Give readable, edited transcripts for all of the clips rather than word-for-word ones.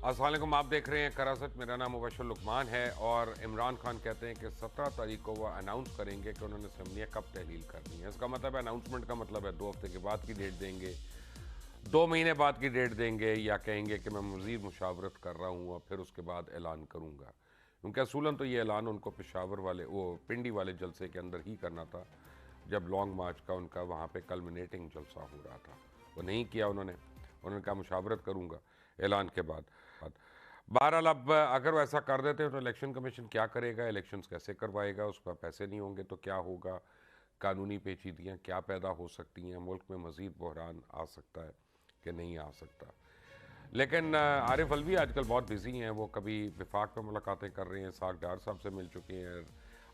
अस्सलाम वालेकुम, आप देख रहे हैं करासत। मेरा नाम मुबशर लुकमान है और इमरान खान कहते हैं कि 17 तारीख को वो अनाउंस करेंगे कि उन्होंने असम्बलियाँ कब तहलील करनी है। इसका मतलब है, अनाउंसमेंट का मतलब है 2 हफ्ते के बाद की डेट देंगे, 2 महीने बाद की डेट देंगे, या कहेंगे कि मैं मज़ीद मुशावरत कर रहा हूँ और फिर उसके बाद ऐलान करूँगा। क्योंकि असूलन तो ये ऐलान उनको पेशावर वाले वो पिंडी वाले जलसे के अंदर ही करना था, जब लॉन्ग मार्च का उनका वहाँ पे कल्मिनेटिंग जलसा हो रहा था। वो नहीं किया उन्होंने कहा मुशावरत करूँगा ऐलान के बाद। बहरहाल अब अगर वो ऐसा कर देते हैं तो इलेक्शन कमीशन क्या करेगा, इलेक्शंस कैसे करवाएगा, उस पर पैसे नहीं होंगे तो क्या होगा, कानूनी पेचीदगियाँ क्या पैदा हो सकती हैं, मुल्क में मज़ीद बहरान आ सकता है कि नहीं आ सकता। लेकिन आरिफ अलवी आजकल बहुत बिजी हैं। वो कभी विफाक में मुलाकातें कर रहे हैं, साग डार साहब से मिल चुके हैं,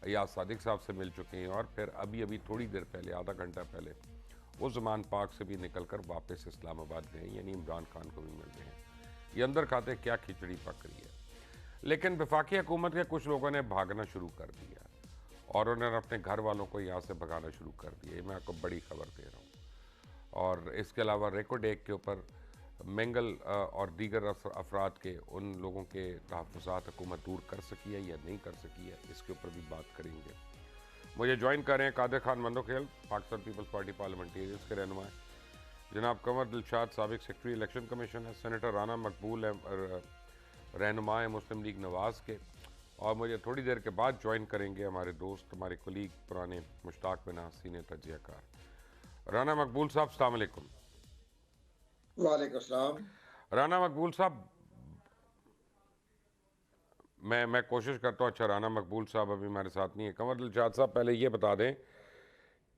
अयाज सादिक साहब से मिल चुके हैं, और फिर अभी अभी थोड़ी देर पहले, आधा घंटा पहले, वो ज़मान पाक से भी निकल कर वापस इस्लामाबाद गए, यानी इमरान खान को भी मिल रहे हैं। ये अंदर खाते क्या खिचड़ी पक रही है। लेकिन वफाकी हुकूमत के कुछ लोगों ने भागना शुरू कर दिया और उन्होंने अपने घर वालों को यहाँ से भगाना शुरू कर दिया। ये मैं आपको बड़ी खबर दे रहा हूँ। और इसके अलावा रेकोडेक के ऊपर मेंगल और दीगर अफराद के उन लोगों के तहफ़्फ़ुज़ात हुकूमत दूर कर सकी है या नहीं कर सकी है, इसके ऊपर भी बात करेंगे। मुझे ज्वाइन कर रहे हैं कादिर खान मंदोखेल, पाकिस्तान पीपल्स पार्टी पार्लियामेंटेरियंस के रहनुमा, जनाब कमर दिलशाद साबिक सेक्रेटरी इलेक्शन कमीशन है, सेनेटर राना मकबूल है, रहनुमा है मुस्लिम लीग नवाज़ के, और मुझे थोड़ी देर के बाद ज्वाइन करेंगे हमारे दोस्त, हमारे कुलीग, पुराने मुश्ताक बिन सीनियर तजियाकार राना मकबूल साहब। अस्सलाम वालेकुम। वालेकुम सलाम। राना मकबूल साहब, मैं कोशिश करता हूँ। अच्छा, राना मकबूल साहब अभी हमारे साथ नहीं है। कमर दिलशाद साहब, पहले ये बता दें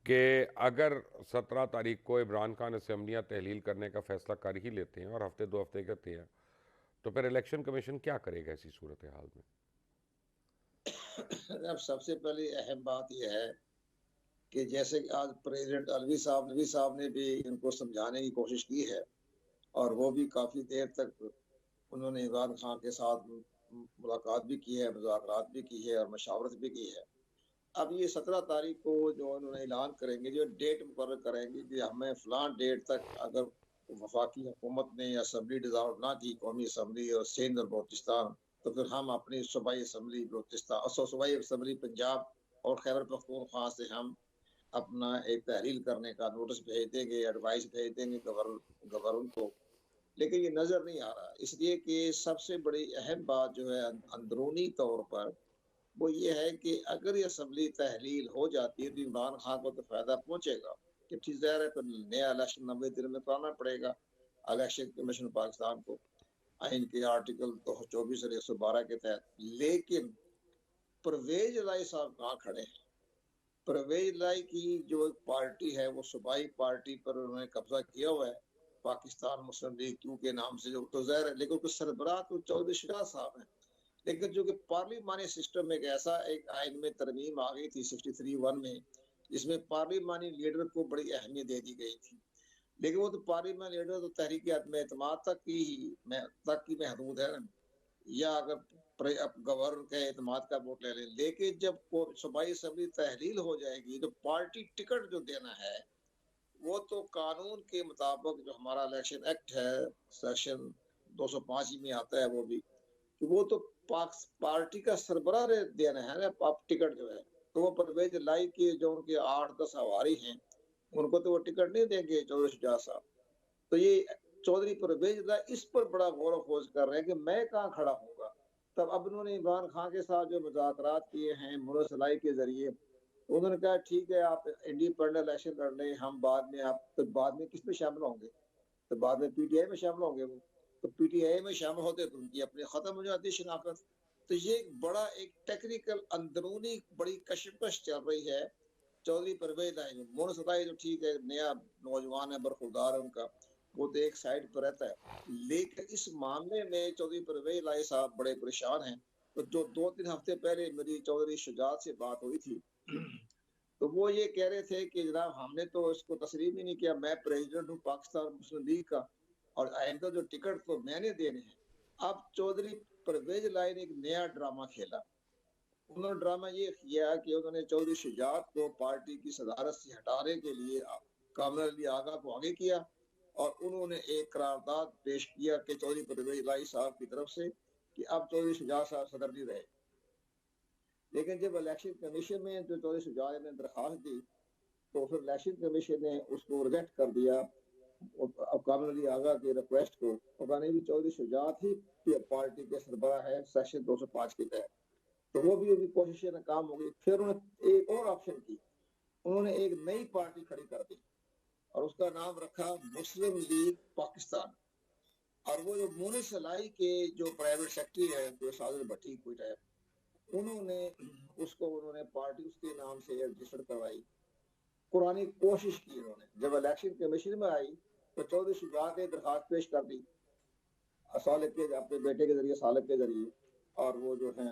कि अगर 17 तारीख को इमरान खान असम्बलियाँ तहलील करने का फैसला कर ही लेते हैं और हफ्ते 2 हफ्ते कहते हैं, तो फिर इलेक्शन कमीशन क्या करेगा ऐसी सूरत हाल में? अब सबसे पहली अहम बात यह है कि जैसे कि आज प्रेसिडेंट अलवी साहब ने भी इनको समझाने की कोशिश की है, और वो भी काफी देर तक उन्होंने इमरान खान के साथ मुलाकात भी की है, मुज़ाकरात भी की है और मशावरत भी की है। अब ये 17 तारीख को जो उन्होंने ऐलान करेंगे, जो डेट मुकर्रर करेंगे कि हमें फलां डेट तक अगर वफाकी हुकूमत ने असम्बली डिज़ाल्व ना की, कौमी असम्बली और सिंध और बलोचिस्तान, तो फिर हम अपनी सूबाई असम्बली बलोचिस्तान और सूबाई असम्बली पंजाब और खैबर पख्तूनख्वा से हम अपना एक तहरील करने का नोटिस भेज देंगे, एडवाइस भेज देंगे गवर्नर को। लेकिन ये नजर नहीं आ रहा, इसलिए कि सबसे बड़ी अहम बात जो है अंदरूनी तौर पर वो ये है कि अगर ये असम्बली तहलील हो जाती है तो इमरान खान को तो फायदा पहुंचेगा कि ठीक ज़ाहिर है, फिर नया इलेक्शन 90 दिन में कराना पड़ेगा इलेक्शन कमीशन पाकिस्तान को, आइन के आर्टिकल तो 24 और 112 के तहत। लेकिन परवेज लाई साहब कहाँ खड़े हैं? परवेज लाई की जो एक पार्टी है, वो सूबाई पार्टी पर उन्होंने कब्जा किया हुआ है, पाकिस्तान मुस्लिम लीग क्यू के नाम से, जो तो ज़ाहिर है, लेकिन उसके सरबराह तो चौधरी शुजा साहब हैं। लेकिन जो कि पार्लिमानी सिस्टम में एक ऐसा एक आइन में तरमीम आ गई थी 63(1) में, जिसमें पार्लिमानी लीडर को बड़ी अहमियत दे दी गई थी। लेकिन वो तो पार्लियामेंट लीडर तो तहरीक अदम एतमाद तक की महदूद है ना, या अगर गवर्नर के एतमाद का वोट ले लें। लेकिन जब सूबाई असम्बली तहलील हो जाएगी तो पार्टी टिकट जो देना है, वो तो कानून के मुताबिक जो हमारा इलेक्शन एक्ट है, सेक्शन 205 में आता है, वो भी कि वो तो पार्टी का सरबराह देना है ना, आप टिकट जो है। तो वो परवेज लाई के जो उनके 8-10 हवारी हैं, उनको तो वो टिकट नहीं देंगे चौधरी शुजा साहब। तो ये चौधरी परवेज लाई इस पर बड़ा गौर खोज कर रहे हैं कि मैं कहाँ खड़ा हूँगा। तब अब उन्होंने इमरान खान के साथ जो मुज़ाकरात किए हैं मुरसलाई के जरिए, उन्होंने कहा ठीक है, आप इंडिपेंडेंट इलेक्शन कर लें, हम बाद में, आप तो बाद में किस में शामिल होंगे? तो बाद में पीटीआई में शामिल होंगे वो। तो पीटीआई में शामिल होते तो उनकी अपनी खत्म हो जाती शनाख्त। तो ये एक बड़ा एक टेक्निकल अंदरूनी बड़ी कशमकश चल रही है चौधरी परवेज लाई में। मोहन सताई तो ठीक है, नया नौजवान है, बरखुरदार है उनका, वो तो एक साइड पर रहता है। लेकिन इस मामले में चौधरी परवेज लाई साहब बड़े परेशान हैं। तो जो 2-3 हफ्ते पहले मेरी चौधरी शुजात से बात हुई थी, तो वो ये कह रहे थे कि जनाब हमने तो इसको तस्लीम ही नहीं किया, मैं प्रेसिडेंट हूँ पाकिस्तान मुस्लिम लीग का और आइंदा जो टिकट तो मैंने देने हैं। अब चौधरी परवेज लाई ने एक नया ड्रामा खेला। उन्होंने ड्रामा ये किया कि उन्होंने चौधरी शुजात को पार्टी की सदारत से हटाने के लिए कामर अली आगा को आगे किया, और उन्होंने एक करारदाद पेश किया कि चौधरी परवेज इलाही साहब की तरफ से कि अब चौधरी शुजात साहब सदर नहीं रहे। लेकिन जब इलेक्शन कमीशन में जो चौधरी शुजात ने दरखास्त दी तो फिर इलेक्शन कमीशन ने उसको रिजेक्ट कर दिया कामिल अली आगा की रिक्वेस्ट को। और कहने भी चौधरी शुजात ही पार्टी के सरबराह है सेक्शन 205 के तहत, तो वो भी कोशिशें नाकाम हो गई। फिर उन्होंने एक और ऑप्शन की, उन्होंने एक नई पार्टी खड़ी कर दी और उसका नाम रखा मुस्लिम लीग पाकिस्तान। और वो जो मोनिस लाई के जो प्राइवेट सेक्रेटरी है जो सादर भट्टी कोई है, उन्होंने पार्टी उसके नाम से रजिस्टर करवाई, पुरानी कोशिश की उन्होंने। जब इलेक्शन कमीशन में आई तो चौधरी शुजात ने दरखास्त पेश कर दी सालिक के अपने बेटे के जरिए, सालिक के जरिए, और वो जो है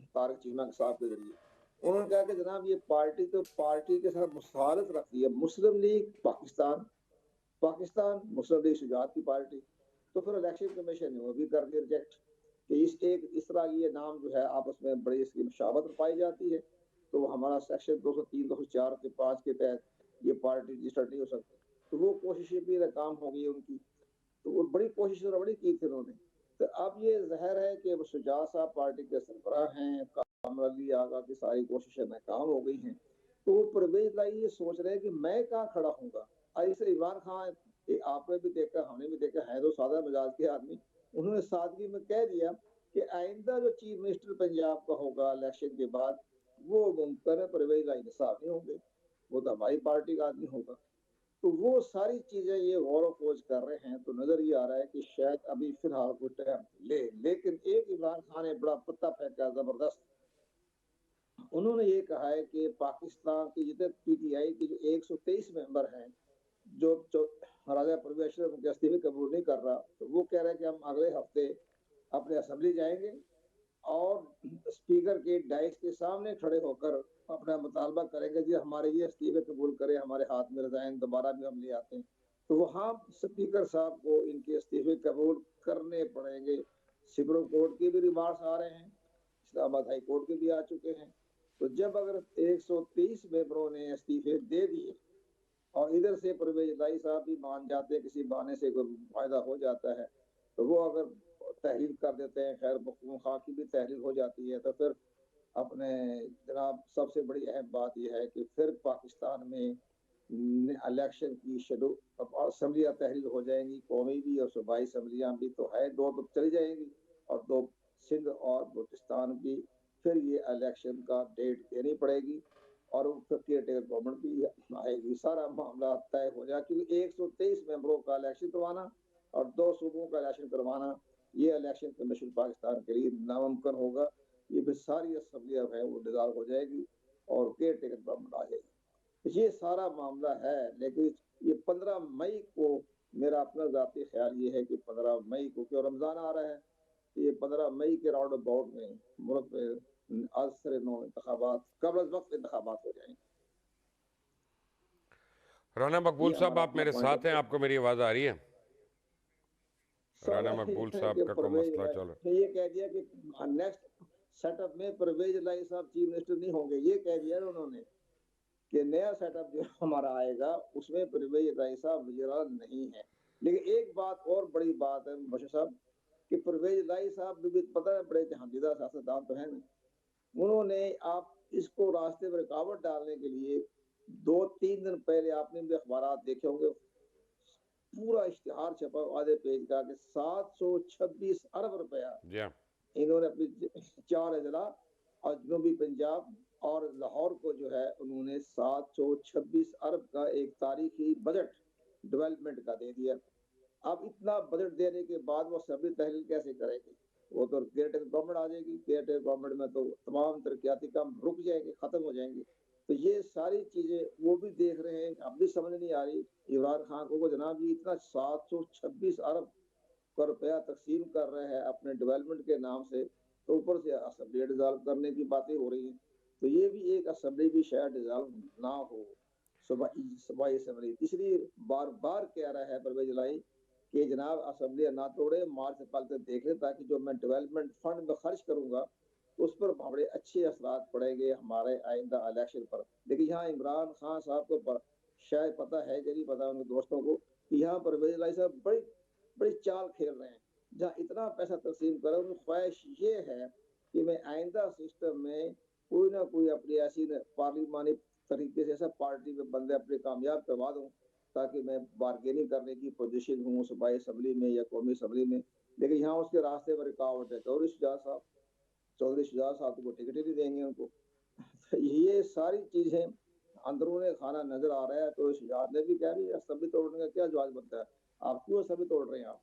तारक चीमा साहब के जरिए। उन्होंने कहा कि जनाब ये पार्टी तो पार्टी के साथ मुखालत रखती है, मुस्लिम लीग पाकिस्तान, पाकिस्तान मुस्लिम लीग शुजात की पार्टी। तो फिर इलेक्शन कमीशन ने वो भी कर दिया रिजेक्ट कि इस तरह ये नाम जो है आपस में बड़ी इसकी मुशावत पाई जाती है, तो हमारा सेक्शन 203 204 के 5 के तहत ये पार्टी रजिस्टर्ड नहीं हो सकती। तो वो कोशिशें भी नाकाम हो गई उनकी। तो वो बड़ी कोशिश बड़ी की थी उन्होंने। तो अब ये जहर है कि शुजात साहब पार्टी के सरबराह हैं, कामिल अली आगा की सारी कोशिशें नाकाम हो गई हैं। तो वो परवेज लाई ये सोच रहे हैं कि मैं कहाँ खड़ा हूँगा। ऐसे इमरान खान, आपने भी देखा हमने भी देखा, है तो सादा मिजाज के आदमी, उन्होंने सादगी में कह दिया कि आइंदा जो चीफ मिनिस्टर पंजाब का होगा इलेक्शन के बाद वो मुमकिन है परवेज लाई साहब नहीं होंगे, वो तो हमारी पार्टी का आदमी होगा। तो वो सारी चीजें ये गौर खोज कर रहे हैं। तो नजर ये आ रहा है कि शायद अभी फिलहाल कुछ टाइम ले, लेकिन एक इमरान खान ने बड़ा पत्ता फेंका जबरदस्त। उन्होंने ये कहा है कि पाकिस्तान की जितने पीटीआई के जो 123 मेंबर हैं जो राजा परवेज अशरफ के इस्तीफे कबूल नहीं कर रहा, तो वो कह रहे हैं कि हम अगले हफ्ते अपने असेंबली जाएंगे और स्पीकर के डाइस के सामने खड़े होकर अपना मुतालबा करेंगे जी हमारे ये इस्तीफे कबूल करें, हमारे हाथ में रिजाइन दोबारा भी हम ले आते हैं। तो वहाँ स्पीकर साहब को इनके इस्तीफे कबूल करने पड़ेंगे। सुप्रीम कोर्ट के भी रिमार्क्स आ रहे हैं, इस्लामाबाद हाई कोर्ट के भी आ चुके हैं। तो जब अगर 123 मेंबरों ने इस्तीफे दे दिए और इधर से परवेज लाई साहब भी मान जाते हैं, किसी बहाने से कोई फायदा हो जाता है, तो वो अगर तहरीर कर देते हैं, खैर खा की भी तहरीर हो जाती है, तो फिर अपने जनाब सबसे बड़ी अहम बात यह है कि फिर पाकिस्तान में इलेक्शन की शेड्यूल असम्बलियाँ तहरीर हो जाएंगी, कौमी भी और सूबाई असम्बलियाँ भी तो है, दो तो चली जाएंगी और दो सिंध और बलूचिस्तान की। फिर ये इलेक्शन का डेट देनी पड़ेगी और फिर केयर गवर्नमेंट भी आएगी, सारा मामला तय हो जाए। क्योंकि 123 मेंबरों का इलेक्शन करवाना और 2 सूबों का इलेक्शन करवाना, ये इलेक्शन कमीशन पाकिस्तान के लिए नामुमकिन होगा। ये फिर सारी असम्बलियाँ है वो डिजॉल्व हो जाएगी और केयर टेकर गवर्नमेंट आ जाएगी। ये सारा मामला है। लेकिन ये 15 मई को मेरा अपना जाती ख्याल ये है कि 15 मई को, क्यों रमजान आ रहा है, ये 15 मई के राउंड अबाउट में मुल्क में असर नो इंतखाबात कबल वक्त इंतखाबात हो जाएंगे। राना मकबूल साहब आप मेरे साथ हैं, आपको मेरी आवाज़ आ रही है? राना मकबूल साहब का कोई मसला चल रहा है। ये कह दिया कि नेक्स्ट सेटअप में परवेज लाई साहब चीफ मिनिस्टर नहीं होंगे, ये कह दिया उन्होंने कि नया सेटअप जो हमारा आएगा उसमें परवेज लाई साहब वज़ीर नहीं है। लेकिन एक बात और बड़ी बात है बशीर साहब कि परवेज लाई साहब भी पता है बड़े जहांगीरदार सियासतदान तो है ना, उन्होंने आप इसको रास्ते में रुकावट डालने के लिए 2-3 दिन पहले आपने भी अखबार देखे होंगे, पूरा इश्तिहार छपा आधे पेज का कि 726 अरब रुपया इन्होंने अपनी 4 अजला और जनूबी पंजाब और लाहौर को जो है उन्होंने 726 अरब का एक तारीखी बजट डेवलपमेंट का दे दिया। अब इतना बजट देने के बाद वो असेंबली तहलील कैसे करेंगे? वो तो केयर टेकर गवर्नमेंट आ जाएगी, केयर टेकर गवर्नमेंट में तो तमाम तरक्याती काम रुक जाएंगे, खत्म हो जाएंगे। तो ये सारी चीजें वो भी देख रहे हैं, अब भी समझ नहीं आ रही इमरान खान को जनाब ये इतना 726 अरब का रुपया तकसीम कर रहे हैं अपने डेवलपमेंट के नाम से, तो ऊपर से असेंबली डिजॉल्व करने की बातें हो रही हैं। तो ये भी एक असेंबली भी शायद डिजॉल्व ना हो, सूबाई असेंबली। इसलिए बार बार कह रहा है परवेज लाई कि जनाब असेंबली ना तोड़े, मार्च से पहले देख ले, ताकि जो मैं डेवलपमेंट फंड में खर्च करूंगा उस पर बड़े अच्छे असरात पड़ेंगे हमारे आइंदा इलेक्शन पर। लेकिन यहाँ इमरान खान साहब को शायद पता है कि नहीं पता उनके दोस्तों को कि यहाँ परवेज लाई साहब बड़ी बड़ी चाल खेल रहे हैं। जहाँ इतना पैसा तकसीम करा, उनकी ख्वाहिश ये है कि मैं आइंदा सिस्टम में कोई ना कोई अपनी ऐसी पार्लिमानी तरीके से ऐसा पार्टी में बंदे अपने कामयाब करवा दूं, ताकि मैं बार्गेनिंग करने की पोजीशन हूँ सूबाई असम्बली में या कौमी असम्बली में। लेकिन यहाँ उसके रास्ते पर रुकावट है चौधरी शुजात साहब को टिकट ही नहीं देंगे उनको। तो ये सारी चीजें अंदरूने खाना नजर आ रहा है। तो शुजात ने भी कहा भी असम्बली तोड़ने का क्या जवाब बनता है, आप क्यों असम्बली तोड़ रहे हैं आप।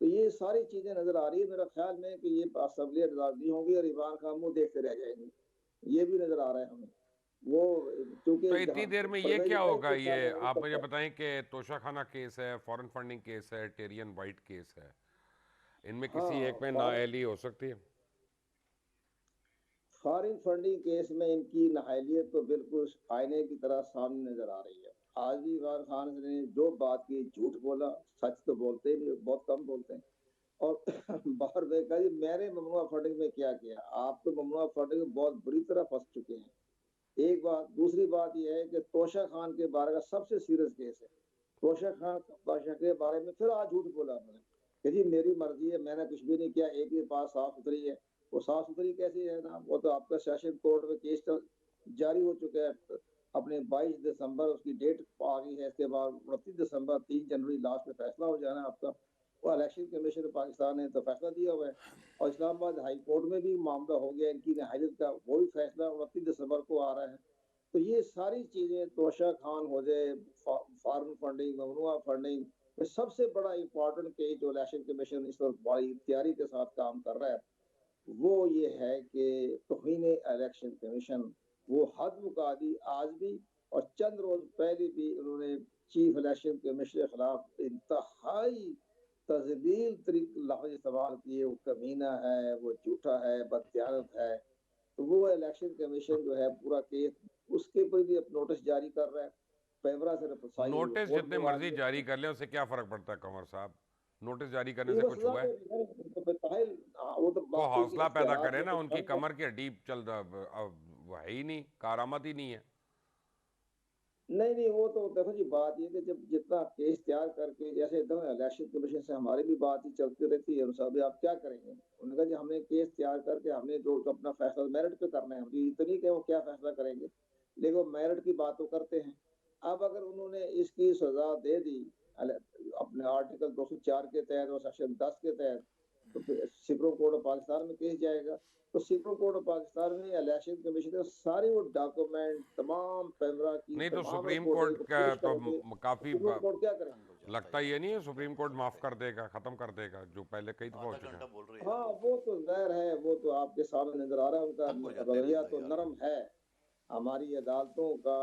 तो ये सारी चीजें नजर आ रही है मेरा ख्याल में कि ये असम्बली नहीं होगी और इमरान खान मुंह देखते रह जाएंगे, ये भी नजर आ रहा है हमें। वो क्योंकि तो इतनी देर में ये परवेज क्या इलाही होगा, को ये चार्ज नहीं आप मुझे करता। बताएं कि तोशाखाना केस है, फॉरेन फंडिंग केस है, टेरियन वाइट केस है, इनमें किसी एक हाँ, में नाअहली हो सकती है? फॉरेन फंडिंग केस में इनकी नाअहलियत तो बिल्कुल आईने की तरह सामने नजर आ रही है। आज भी इमरान खान ने जो बात की झूठ बोला, सच तो बोलते नहीं, बहुत कम बोलते हैं। और बाहर देखा जी मैंने ममनुआ फंडिंग में क्या किया, आप तो ममनुआ फंडिंग में बहुत बुरी तरह फंस चुके हैं। एक बात, दूसरी बात यह है कि तोशा खान के बारे का सबसे सीरियस केस है। तोशा खान बादशाह के बारे में फिर आज झूठ बोला उन्होंने कि जी मेरी मर्जी है, मैंने कुछ भी नहीं किया, एक ही बात साफ सुथरी है। वो साफ सुथरी कैसी है ना, वो तो आपका सेशन कोर्ट में केस जारी हो चुका है। अपने 22 दिसंबर उसकी डेट आ गई है। इसके बाद 29 दिसंबर 3 जनवरी लास्ट में फैसला हो जाना है आपका। वो इलेक्शन कमीशन पाकिस्तान ने तो फैसला दिया हुआ है और इस्लामाबाद हाई कोर्ट में भी मामला हो गया इनकी हाजिर का, वो भी फैसला 29 दिसंबर को आ रहा है। तो ये सारी चीजें तोशा खान हो जाए, फॉरेन फंडिंग, ममनुआ फंडिंग, सबसे बड़ा इम्पोर्टेंट केस जो इलेक्शन कमीशन इस वक्त बड़ी तैयारी के साथ काम कर रहा है वो ये है कि तौहीन इलेक्शन कमीशन वो हद मुका दी आज भी। और चंद रोज पहले भी उन्होंने चीफ इलेक्शन कमीशन के खिलाफ इंतहाई तजलील तरीके लफ्ज इस्तेमाल किए, वो कमीना है, वो झूठा है, बददियानत है। तो वो इलेक्शन कमीशन जो है पूरा केस उसके ऊपर भी अब नोटिस जारी कर रहा है। पैमरा से रसाई नोटिस कोर्ट जितने में आ मर्जी गई जारी है। कर लें उससे क्या फर्क पड़ता है कंवर साहब? नोटिस जारी करने ये से बस कुछ सजा हुआ है? तो बताइल, वो तो को बाकी हौसला पैदा इख्तियारात करे में ना, तो उनकी फर्क है। कमर की हड्डी चल वो है ही नहीं, कारामत ही नहीं है। नहीं नहीं, वो तो देखो जी बात ये कि जब जितना केस तैयार करके जैसे एकदम इलेक्शन कमीशन से हमारी भी बात ही चलती रहती है साहब आप क्या करेंगे। उन्होंने कहा जी हमने केस तैयार करके हमने जो अपना फैसला मेरिट पे करना है, मुझे इतनी कि वो क्या फैसला करेंगे, लेकिन वो मेरिट की बात तो करते हैं। अब अगर उन्होंने इसकी सजा दे दी अपने आर्टिकल 204 के तहत और सेक्शन 10 के तहत, तो फिर सुप्रीम कोर्ट ऑफ पाकिस्तान में केस जाएगा। तो सुप्रीम कोर्ट ऑफ पाकिस्तान में इलेक्शन कमीशन के सारे वो डॉक्यूमेंट तमाम पैमरा की नहीं तो तमाम सुप्रीम रिपोर्टें कोर्ट को का पेश तो करेंगे, तो काफी सुप्रीम कोर्ट क्या करेंगे। लगता ये नहीं है सुप्रीम कोर्ट माफ कर देगा, खत्म कर देगा, जो पहले कई दफा हो चुका है। हाँ वो तो जाहिर है, वो तो आपके सामने नजर आ रहा है, उनका रवैया तो नरम है। हमारी अदालतों का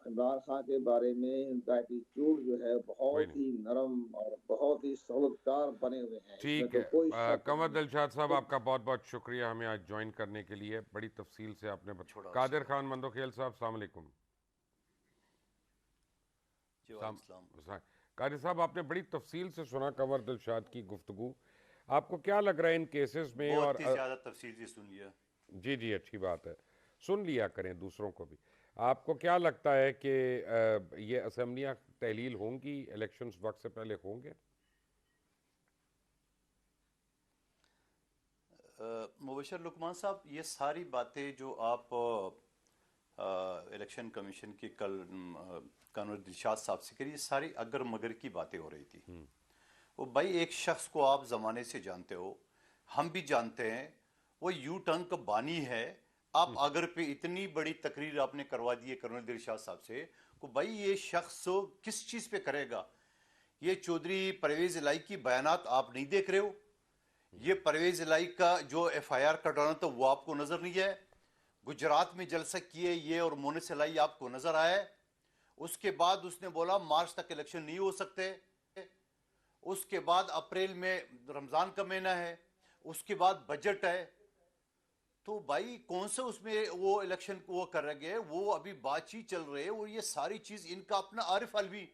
इमरान खान के बारे में उनका एटीट्यूड जो है कोई बहुत नहीं, ही नरम और बहुत ही सहूलतकार बने हुए हैं, इसमें ठीक तो है। कोई शक कंवर नहीं। दिलशाद साहब तो आपका बहुत बहुत शुक्रिया हमें आज ज्वाइन करने के लिए, बड़ी तफसील से आपने कादिर खान मंदोखेल साहब सलाम अलैकुम। कादिर साहब आपने बड़ी तफसील से सुना कंवर दिलशाद की गुफ्तगू, आपको क्या लग रहा है इन केसेस में? और बहुत ही ज्यादा तफसील से सुन लिया। जी जी, अच्छी बात है, सुन लिया करें दूसरों को भी। आपको क्या लगता है कि ये असेंबलियाँ तहलील होंगी, इलेक्शंस वक्त से पहले होंगे? मुबशर लुकमान साहब, ये सारी बातें जो आप इलेक्शन कमीशन की कल कानून दिलशाद साहब से करी, ये सारी अगर मगर की बातें हो रही थी। वो भाई एक शख्स को आप ज़माने से जानते हो, हम भी जानते हैं, वो यू टर्न का बानी है। आप अगर पे इतनी बड़ी तकरीर आपने करवा दी है कर्नल दिलशाद साहब से, को भाई ये शख्स किस चीज़ पे करेगा? ये चौधरी परवेज इलाही की बयानात आप नहीं देख रहे हो? ये परवेज इलाही का जो FIR कटाना था वो आपको नजर नहीं है? गुजरात में जलसा किए ये और मोनिस इलाही आपको नजर आया है? उसके बाद उसने बोला मार्च तक इलेक्शन नहीं हो सकते। उसके बाद अप्रैल में रमजान का महीना है, उसके बाद बजट है। तो भाई कौन से उसमें वो इलेक्शन वो कर रहे हैं? वो अभी बातचीत चल रही है और ये सारी चीज इनका अपना आरिफ अलवी।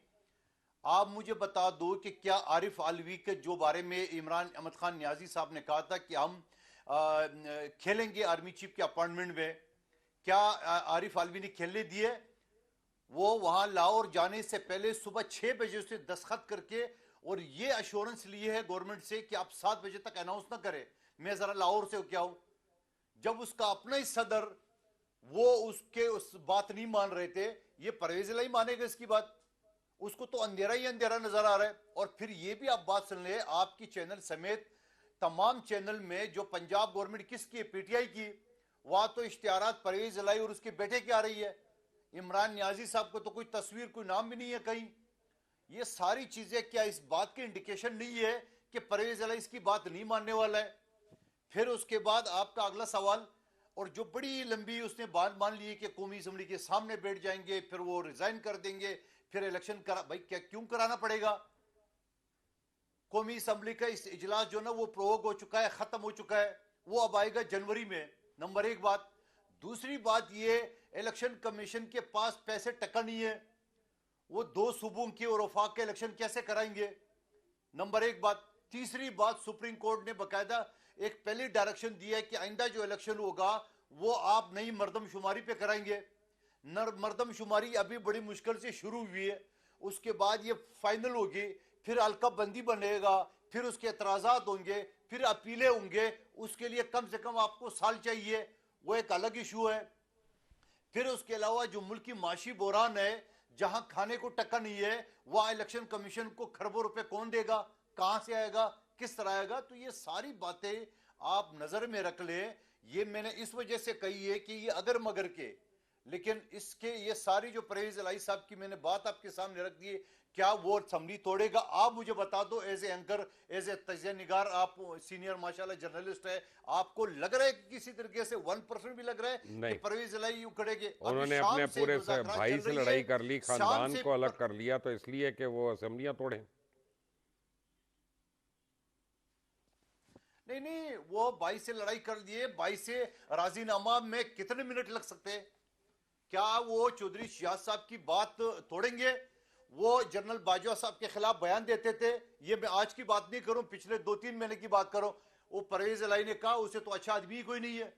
आप मुझे बता दो कि क्या आरिफ अलवी के जो बारे में इमरान अहमद खान नियाजी साहब ने कहा था कि हम खेलेंगे आर्मी चीफ के अपॉइंटमेंट में, क्या आरिफ अलवी ने खेलने दिए? वो वहां लाहौर जाने से पहले सुबह 6 बजे से दस्तखत करके और ये अश्योरेंस लिए है गवर्नमेंट से कि आप 7 बजे तक अनाउंस ना करें, मैं जरा लाहौर से क्या हूं। जब उसका अपना ही सदर वो उसके उस बात नहीं मान रहे थे, ये परवेज इलाही मानेगा इसकी बात? उसको तो अंधेरा ही अंधेरा नजर आ रहा है। और फिर ये भी आप बात सुन ले, आपकी चैनल समेत तमाम चैनल में जो पंजाब गवर्नमेंट किसकी है, पीटीआई की, वहां तो इश्तिहारात परवेज इलाही और उसके बेटे की आ रही है। इमरान नियाजी साहब को तो कोई तस्वीर, कोई नाम भी नहीं है कहीं। ये सारी चीजें क्या इस बात की इंडिकेशन नहीं है कि परवेज इलाही इसकी बात नहीं मानने वाला है? फिर उसके बाद आपका अगला सवाल, और जो बड़ी लंबी उसने बात मान ली कि कौमी असम्बली के सामने बैठ जाएंगे, फिर वो रिजाइन कर देंगे, फिर इलेक्शन करा। भाई क्या क्यों कराना पड़ेगा? कौमी असम्बली का इस इजलास जो ना वो प्रोवोक हो चुका है, खत्म हो चुका है, वो अब आएगा जनवरी में। नंबर एक बात। दूसरी बात ये, इलेक्शन कमीशन के पास पैसे टका नहीं है, वो 2 सूबों की और वफाक के इलेक्शन कैसे कराएंगे? नंबर एक बात। तीसरी बात, सुप्रीम कोर्ट ने बकायदा एक पहली डायरेक्शन दिया है कि आइंदा जो इलेक्शन होगा वो आप नई मर्दमशुमारी पे कराएंगे। मर्दमशुमारी अभी बड़ी मुश्किल से शुरू हुई है, उसके बाद ये फाइनल होगी, फिर हल्का बंदी बनेगा, फिर उसके एतराजात होंगे, फिर अपीलें होंगे, उसके लिए कम से कम आपको साल चाहिए, वो एक अलग इशू है। फिर उसके अलावा जो मुल्क की माशी बहरान है, जहां खाने को टक्का नहीं है, वहां इलेक्शन कमीशन को खरबों रुपए कौन देगा, कहां से आएगा, किस तरह आएगा? तो ये सारी बातें आप नजर में रख लें। ये मैंने इस वजह से कही है कि ये अगर मगर के, लेकिन इसके ये सारी जो परवेज इलाही साहब की मैंने बात आपके सामने रख दी, क्या वो असम्बली तोड़ेगा? आप मुझे बता दो, as a anchor, as a तजिया निगार, आप सीनियर माशाल्लाह जर्नलिस्ट है, आपको लग रहा है कि किसी तरीके से 1% भी लग रहा है नहीं। कि परवेज इलाही उखड़ेगे? उन्होंने अपने पूरे भाई से लड़ाई कर ली, खानदान को अलग कर लिया, तो इसलिए कि वो असेंबलियां तोड़े। नहीं नहीं, वो भाई से लड़ाई कर दिए, भाई से राजीनामा में कितने मिनट लग सकते हैं? क्या वो चौधरी शियाज साहब की बात तोड़ेंगे? वो जनरल बाजवा साहब के खिलाफ बयान देते थे, ये मैं आज की बात नहीं करूं, पिछले 2-3 महीने की बात करो। वो परवेज इलाही ने कहा उसे तो अच्छा आदमी कोई नहीं है,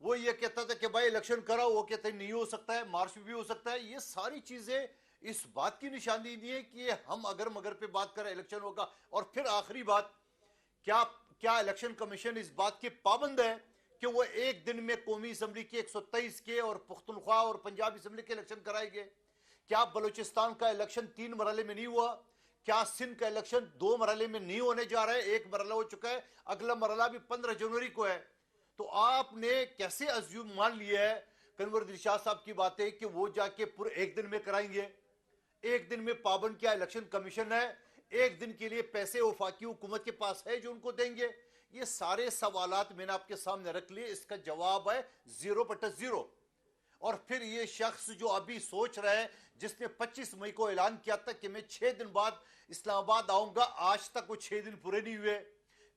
वो ये कहता था कि भाई इलेक्शन कराओ, वो कहते नहीं हो सकता है, मार्च भी हो सकता है। ये सारी चीजें इस बात की निशानी नहीं है कि हम अगर मगर पे बात करें इलेक्शन होगा। और फिर आखिरी बात, क्या क्या इलेक्शन कमीशन इस बात के पाबंद है कि वो एक दिन में कौमी असम्बली के 123 के और पुख्तनख्वा और पंजाब असम्बली के इलेक्शन कराएंगे? क्या बलूचिस्तान का इलेक्शन 3 मरहले में नहीं हुआ? क्या सिंध का इलेक्शन 2 मरहले में नहीं होने जा रहा है? 1 मरहला हो चुका है, अगला मरहला भी 15 जनवरी को है। तो आपने कैसे अज्यूम मान लिया है कन्वर दिलशाद साहब की बातें कि वो जाके पूरे एक दिन में कराएंगे? एक दिन में पाबंद क्या इलेक्शन कमीशन है? एक दिन के लिए पैसे वफाकी हुकूमत के पास है जो उनको देंगे? ये सारे सवालात मैंने आपके सामने रख लिए, इसका जवाब है 0/0। और फिर ये शख्स जो अभी सोच रहा है, जिसने 25 मई को ऐलान किया था कि मैं 6 दिन बाद इस्लामाबाद आऊंगा, आज तक वो 6 दिन पूरे नहीं हुए।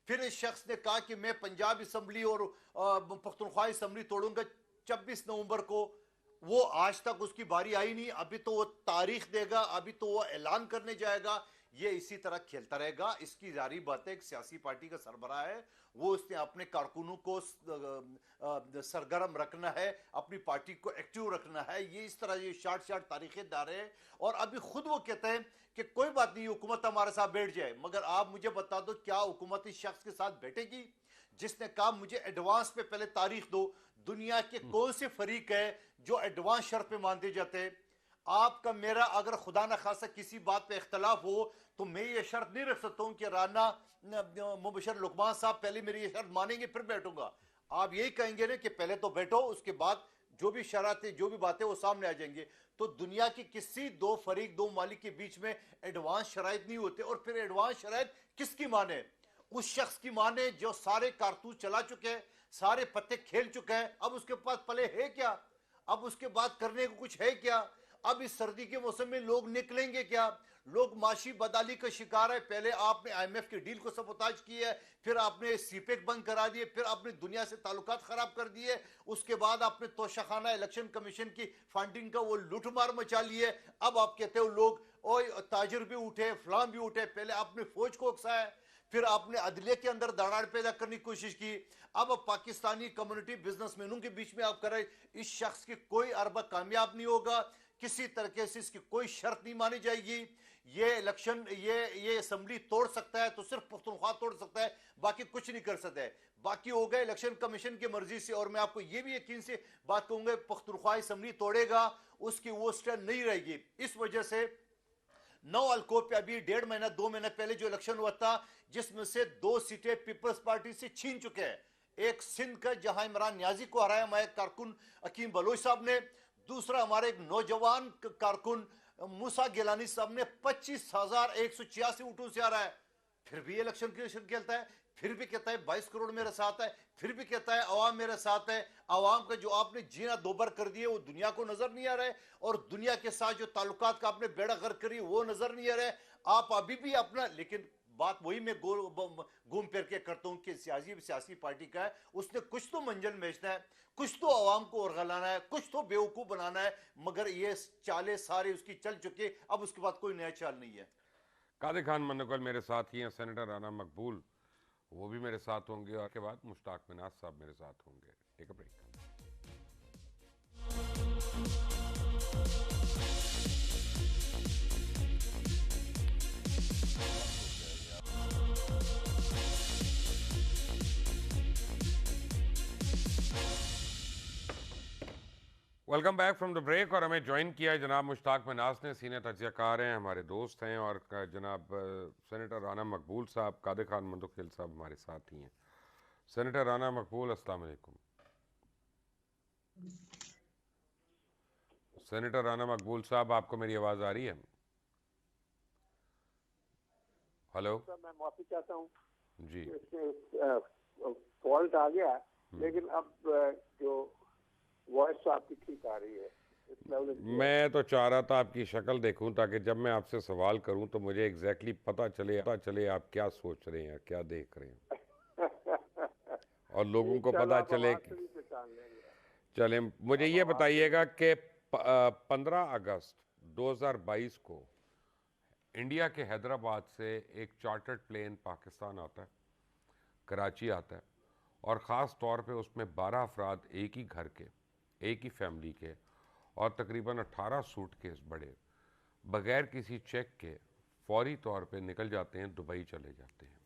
फिर इस शख्स ने कहा कि मैं पंजाब असम्बली और पख्तूनख्वा असम्बली तोड़ूंगा 26 नवंबर को, वो आज तक उसकी बारी आई नहीं। अभी तो वो तारीख देगा, अभी तो वो ऐलान करने जाएगा। ये इसी तरह खेलता रहेगा। इसकी जारी बात है, एक सियासी पार्टी का सरबराह है, वो उसने अपने कारकुनों को सरगर्म रखना है, अपनी पार्टी को एक्टिव रखना है। ये इस तरह ये शार्ट तारीखें डाल रहे हैं। और अभी खुद वो कहते हैं कि कोई बात नहीं, हुकूमत हमारे साथ बैठ जाए। मगर आप मुझे बता दो, क्या हुकूमत इस शख्स के साथ बैठेगी जिसने कहा मुझे एडवांस पे पहले तारीख दो? दुनिया के कौन से फरीक है जो एडवांस शर्त पे मानते जाते हैं? आपका मेरा अगर खुदा न खासा किसी बात पे इख्तलाफ हो तो मैं ये शर्त नहीं रख सकता हूं कि राना मुबशर लुकमान साहब पहले मेरी ये शर्त मानेंगे फिर बैठूंगा। आप यही कहेंगे ना कि पहले तो बैठो, उसके बाद जो भी शरातें जो भी बातें वो सामने आ जाएंगे। तो दुनिया की किसी 2 फरीक 2 मालिक के बीच में एडवांस शराइत नहीं होते। और फिर एडवांस शराइत किसकी माने? उस शख्स की माने जो सारे कारतूस चला चुके हैं, सारे पत्ते खेल चुके हैं। अब उसके पास पले है क्या? अब उसके बाद करने को कुछ है क्या? अब इस सर्दी के मौसम में लोग निकलेंगे क्या? लोग माशी बदाली का शिकार है। पहले आपने IMF की डील को सबोताज किया है, फिर आपने सीपेक बंद करा दिए, फिर आपने दुनिया से ताल्लुकात खराब कर दिए, उसके बाद आपने तोशाखाना इलेक्शन कमीशन की फंडिंग का वो लूटमार मचा लिए। अब आप कहते हो लोग ओ ताजिर भी उठे, फलाम भी उठे। पहले आपने फौज को उकसाया, फिर आपने अदलिया के अंदर दरार पैदा करने की कोशिश की। अब पाकिस्तानी कम्युनिटी बिजनेसमैनों के बीच में आप कर रहे। इस शख्स की कोई अरबा कामयाब नहीं होगा, किसी तरीके से इसकी कोई शर्त नहीं मानी जाएगी। ये इलेक्शन, ये असेंबली तोड़ सकता है तो सिर्फ पख्तूनख्वा तोड़ सकता है, बाकी कुछ नहीं कर सकता है। बाकी हो गए इलेक्शन कमीशन की मर्जी से। और मैं आपको ये भी यकीन से बात कहूंगा, पख्तूनख्वा असेंबली तोड़ेगा, उसकी वो स्ट्रेंथ नहीं रहेगी। इस वजह से 9 अलकोप पे अभी 1.5 महीना 2 महीने पहले जो इलेक्शन हुआ था, जिसमें से 2 सीटें पीपल्स पार्टी से छीन चुके हैं। एक सिंध का, जहां इमरान नियाजी को हराया हमारे कारकुन हकीम बलोच साहब ने, दूसरा हमारे एक नौजवान कारकुन मूसा गिलानी साहब ने 25,186 वोटों से हारा है। फिर भी इलेक्शन खेलता है, फिर भी कहता है 22 करोड़ मेरे साथ है, फिर भी कहता है अवाम मेरे साथ है। अवाम का जो आपने जीना दोबर कर दिए वो दुनिया को नजर नहीं आ रहा है, और दुनिया के साथ जो ताल्लुकात का आपने बेड़ा गर्क करी वो नजर नहीं आ रहा है। आप अभी भी अपना, लेकिन बात वही मैं घूम फिर के करता हूं कि सियासी पार्टी का है, उसने कुछ तो मंजिल भेजना है, कुछ तो आवाम को उरगलाना है, कुछ तो बेवकूफ बनाना है, मगर ये चालें सारी उसकी चल चुकी, अब उसके बाद कोई नया चाल नहीं है। कादिर खान मनोकल मेरे साथ ही हैं, सेनेटर राना मकबूल वो भी मेरे साथ होंगे, और के बाद मुश्ताक मिनाज साहब मेरे साथ होंगे। Take a break. Welcome back from the break. और हमें ज्वाइन किया है जनाब मुश्ताक मिनाज ने, सीनियर तज्ज़ियाकार हैं, हमारे दोस्त हैं, और जनाब सेनेटर राना मकबूल साहब, कादिर खान मंदुखिल साहब हमारे साथ ही हैं। सेनेटर राना मकबूल, अस्सलाम वालेकुम। सेनेटर राना मकबूल साहब, आपको मेरी आवाज़ आ रही है? हेलो सर, मैं माफी चाहता हूँ जी। फॉल्ट आ गया, लेकिन अब जो वॉइस तो आपकी ठीक आ रही है। मैं तो चाह रहा था आपकी शक्ल देखूं, ताकि जब मैं आपसे सवाल करूं तो मुझे एग्जैक्टली पता चले आप क्या सोच रहे हैं, क्या देख रहे हैं, और लोगों को पता चले। चले, मुझे ये बताइएगा कि 15 अगस्त 2022 को इंडिया के हैदराबाद से एक चार्टर्ड प्लेन पाकिस्तान आता है, कराची आता है, और ख़ास तौर पे उसमें 12 अफराद एक ही घर के, एक ही फैमिली के, और तकरीबन 18 सूटकेस बड़े, बग़ैर किसी चेक के फौरी तौर पे निकल जाते हैं, दुबई चले जाते हैं।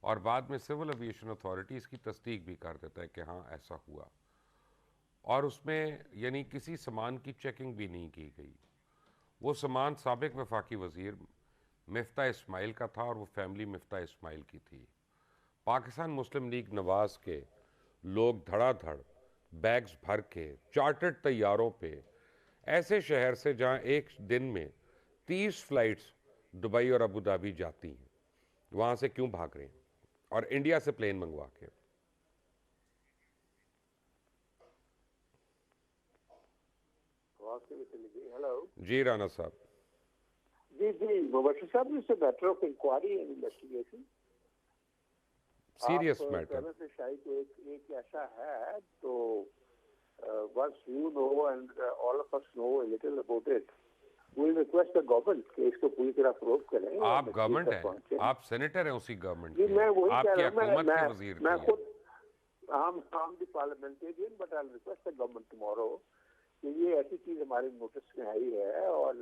और बाद में सिविल एविएशन अथॉरिटी इसकी तस्दीक भी कर देता है कि हाँ ऐसा हुआ, और उसमें यानी किसी सामान की चेकिंग भी नहीं की गई। वो सामान साबिक वफाकी वज़ीर मिफ्ता इस्माइल का था, और वो फैमिली मिफ्ता इस्माइल की थी। पाकिस्तान मुस्लिम लीग नवाज के लोग धड़ाधड़ बैग्स भर के चार्टर्ड तैयारों पे ऐसे शहर से जहां एक दिन में 30 फ्लाइट्स दुबई और अबू धाबी जाती हैं, वहां से क्यों भाग रहे हैं, और इंडिया से प्लेन मंगवा के? हेलो जी राना साहब। जी मुबश्शिर साहब, it's a matter of inquiry and investigation. Serious matter. शायद एक ऐसा है, तो once you know and all of us know a little about it, we will request the government कि इसको पूरी तरह प्रूव करें। आप गवर्नमेंट हैं, आप सेनेटर हैं उसी गवर्नमेंट जी, मैं वही आपकी कह रहा हूं, हुकूमत के वजीर मैं की खुद हम the parliamentarian, but I will request the government tomorrow कि ये ऐसी चीज हमारे नोटिस में आई है, और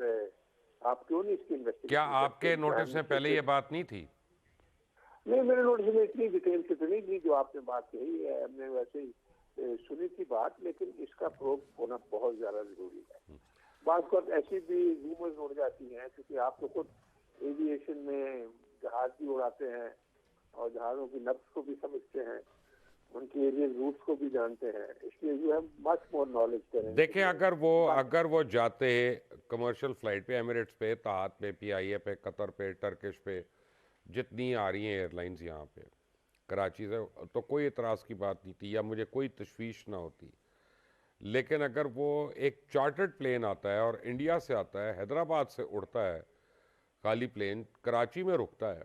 आप क्यों नहीं इसकी इन्वेस्टिगेशन? क्या आपके नोटिस में पहले ये बात नहीं थी? नहीं, मेरे नोटिस में इतनी डिटेल से तो नहीं थी जो आपने बात कही है। हमने वैसे ही सुनी थी बात, लेकिन इसका प्रूव होना बहुत ज्यादा जरूरी है। बात कर ऐसी भी रूमर्स उड़ जाती हैं, क्योंकि आप तो खुद एविएशन में जहाज भी उड़ाते हैं और जहाजों की नब्ज को भी समझते हैं, उनकी एरियल रूट्स को भी जानते हैं, इसलिए you have much more knowledge करें। देखिए, अगर वो जाते कमर्शियल फ्लाइट पे, एमिरेट्स पे, ताहत पे, PIA पे, कतर पे, टर्किश पे, जितनी आ रही हैं एयरलाइंस यहाँ पे कराची से, तो कोई इतराज़ की बात नहीं थी, या मुझे कोई तशवीश ना होती। लेकिन अगर वो एक चार्टर्ड प्लेन आता है और इंडिया से आता है, हैदराबाद से उड़ता है खाली प्लेन, कराची में रुकता है,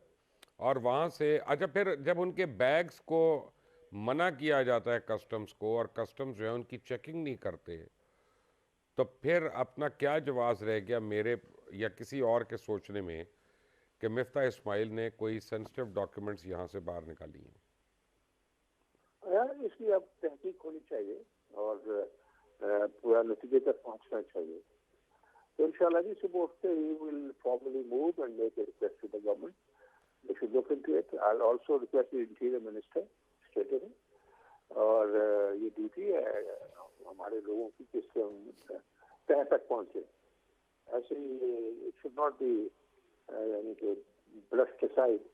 और वहाँ से अच्छा, फिर जब उनके बैग्स को मना किया जाता है कस्टम्स को, और कस्टम्स जो है उनकी चेकिंग नहीं करते, तो फिर अपना क्या जवाब रह गया मेरे या किसी और के सोचने में कि मिफ्ता इस्माइल ने कोई सेंसिटिव डॉक्यूमेंट्स यहाँ से बाहर निकाली हैं? यार, इसकी अब तहकीक होनी चाहिए और पूरा नतीजे तक पहुंचना चाहिए। So inshallah, we support he will formally move and make a request to the government. They should look into it. I'll also request the Interior Minister straight away. और ये ड्यूटी है हमारे लोगों की किससे हम तह तक पहुंचे. ऐसे ही it should not be यानी कि brushed aside.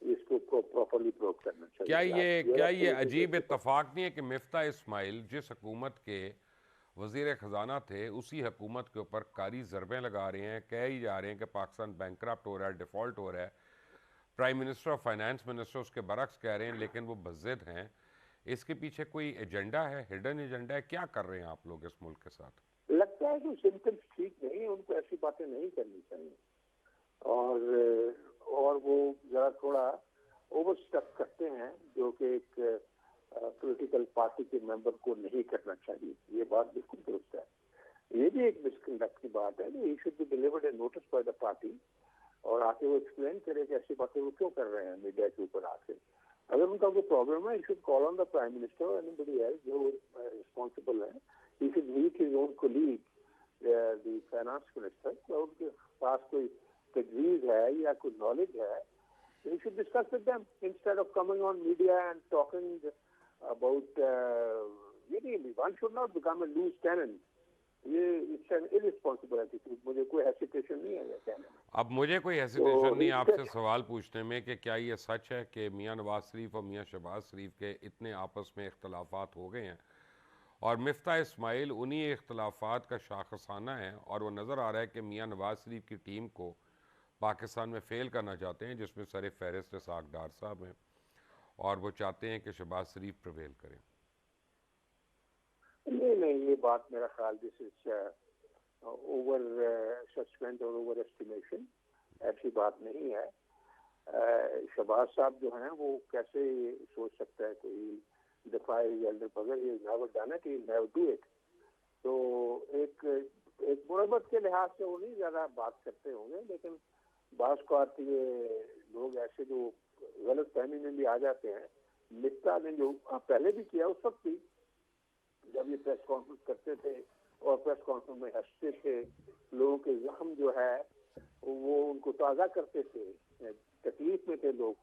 इसको प्रॉपर्ली प्रोव करना चाहिए. क्या ये अजीब इत्तफाक नहीं है कि मिफ्ता इस्माइल जिस हुकूमत के वजीर खजाना थे उसी हुकूमत के ऊपर कारी ज़रबें लगा रहे हैं, कह ही जा रहे हैं कि पाकिस्तान बैंकरप्ट हो रहा है, डिफ़ॉल्ट हो रहा है. प्राइम मिनिस्टर और फाइनेंस मिनिस्टर उसके बरक्स कह रहे हैं, लेकिन वो बज़िद हैं. इसके पीछे कोई एजेंडा है, हिडन एजेंडा है? क्या कर रहे हैं आप लोग इस मुल्क के साथ? लगता है कि सिम्टम्स ठीक नहीं है, उनको ऐसी बातें नहीं करनी चाहिए और वो जरा थोड़ा ओवरस्टेप करते हैं जो कि एक पॉलिटिकल पार्टी के मेंबर को नहीं करना चाहिए. ये बात बिल्कुल दुरुस्त है. ये भी एक मिसकंडक्ट की बात है. He should be delivered A notice by the party और आके वो एक्सप्लेन करे कि ऐसी बातें वो क्यों कर रहे हैं मीडिया के ऊपर आके. अगर उनका कोई प्रॉब्लम है, he should call on the prime minister और एनीबॉडी एल्स जो रिस्पॉन्सिबल है. He should meet his own colleague the finance minister. उनके पास कोई तजवीज़ है या कोई नॉलेज है, we should discuss with them instead of coming on media and talking about one should not become a loose cannon. ये it's an irresponsible attitude. मुझे कोई हेसिटेशन नहीं है ये कहने में. अब मुझे कोई हेसिटेशन नहीं आपसे सवाल पूछने में कि क्या ये सच है कि मियां नवाज शरीफ और मियां शहबाज शरीफ के इतने आपस में इख्तलाफात हो गए हैं और मिफ्ता इस्माइल उन्हीं इख्तलाफात का शाखसाना है और वो नज़र आ रहा है कि मियां नवाज शरीफ की टीम को पाकिस्तान में फेल करना चाहते हैं, जिसमें सर फहरिस्त इसाक डार साहब हैं और वो चाहते हैं कि शहबाज शरीफ प्रवेल करें. नहीं, ये बात मेरा ख्याल दिस इज ओवर सस्पेंड और ओवर एस्टिमेशन. ऐसी बात नहीं है. शहबाज साहब जो हैं वो कैसे सोच सकता है कोई डिफाई एल्डर पगर. He never done it, he never do it. तो एक मुरब्बत के लिहाज से वो नहीं ज़्यादा बात करते होंगे, लेकिन बास को आती है लोग ऐसे जो गलत फहमी में भी आ जाते हैं. मिफ्ता ने जो पहले भी किया उस वक्त भी जब ये प्रेस कॉन्फ्रेंस करते थे और प्रेस कॉन्फ्रेंस में हंसते थे, लोगों के जख्म जो है वो उनको ताज़ा करते थे, तकलीफ में थे लोग,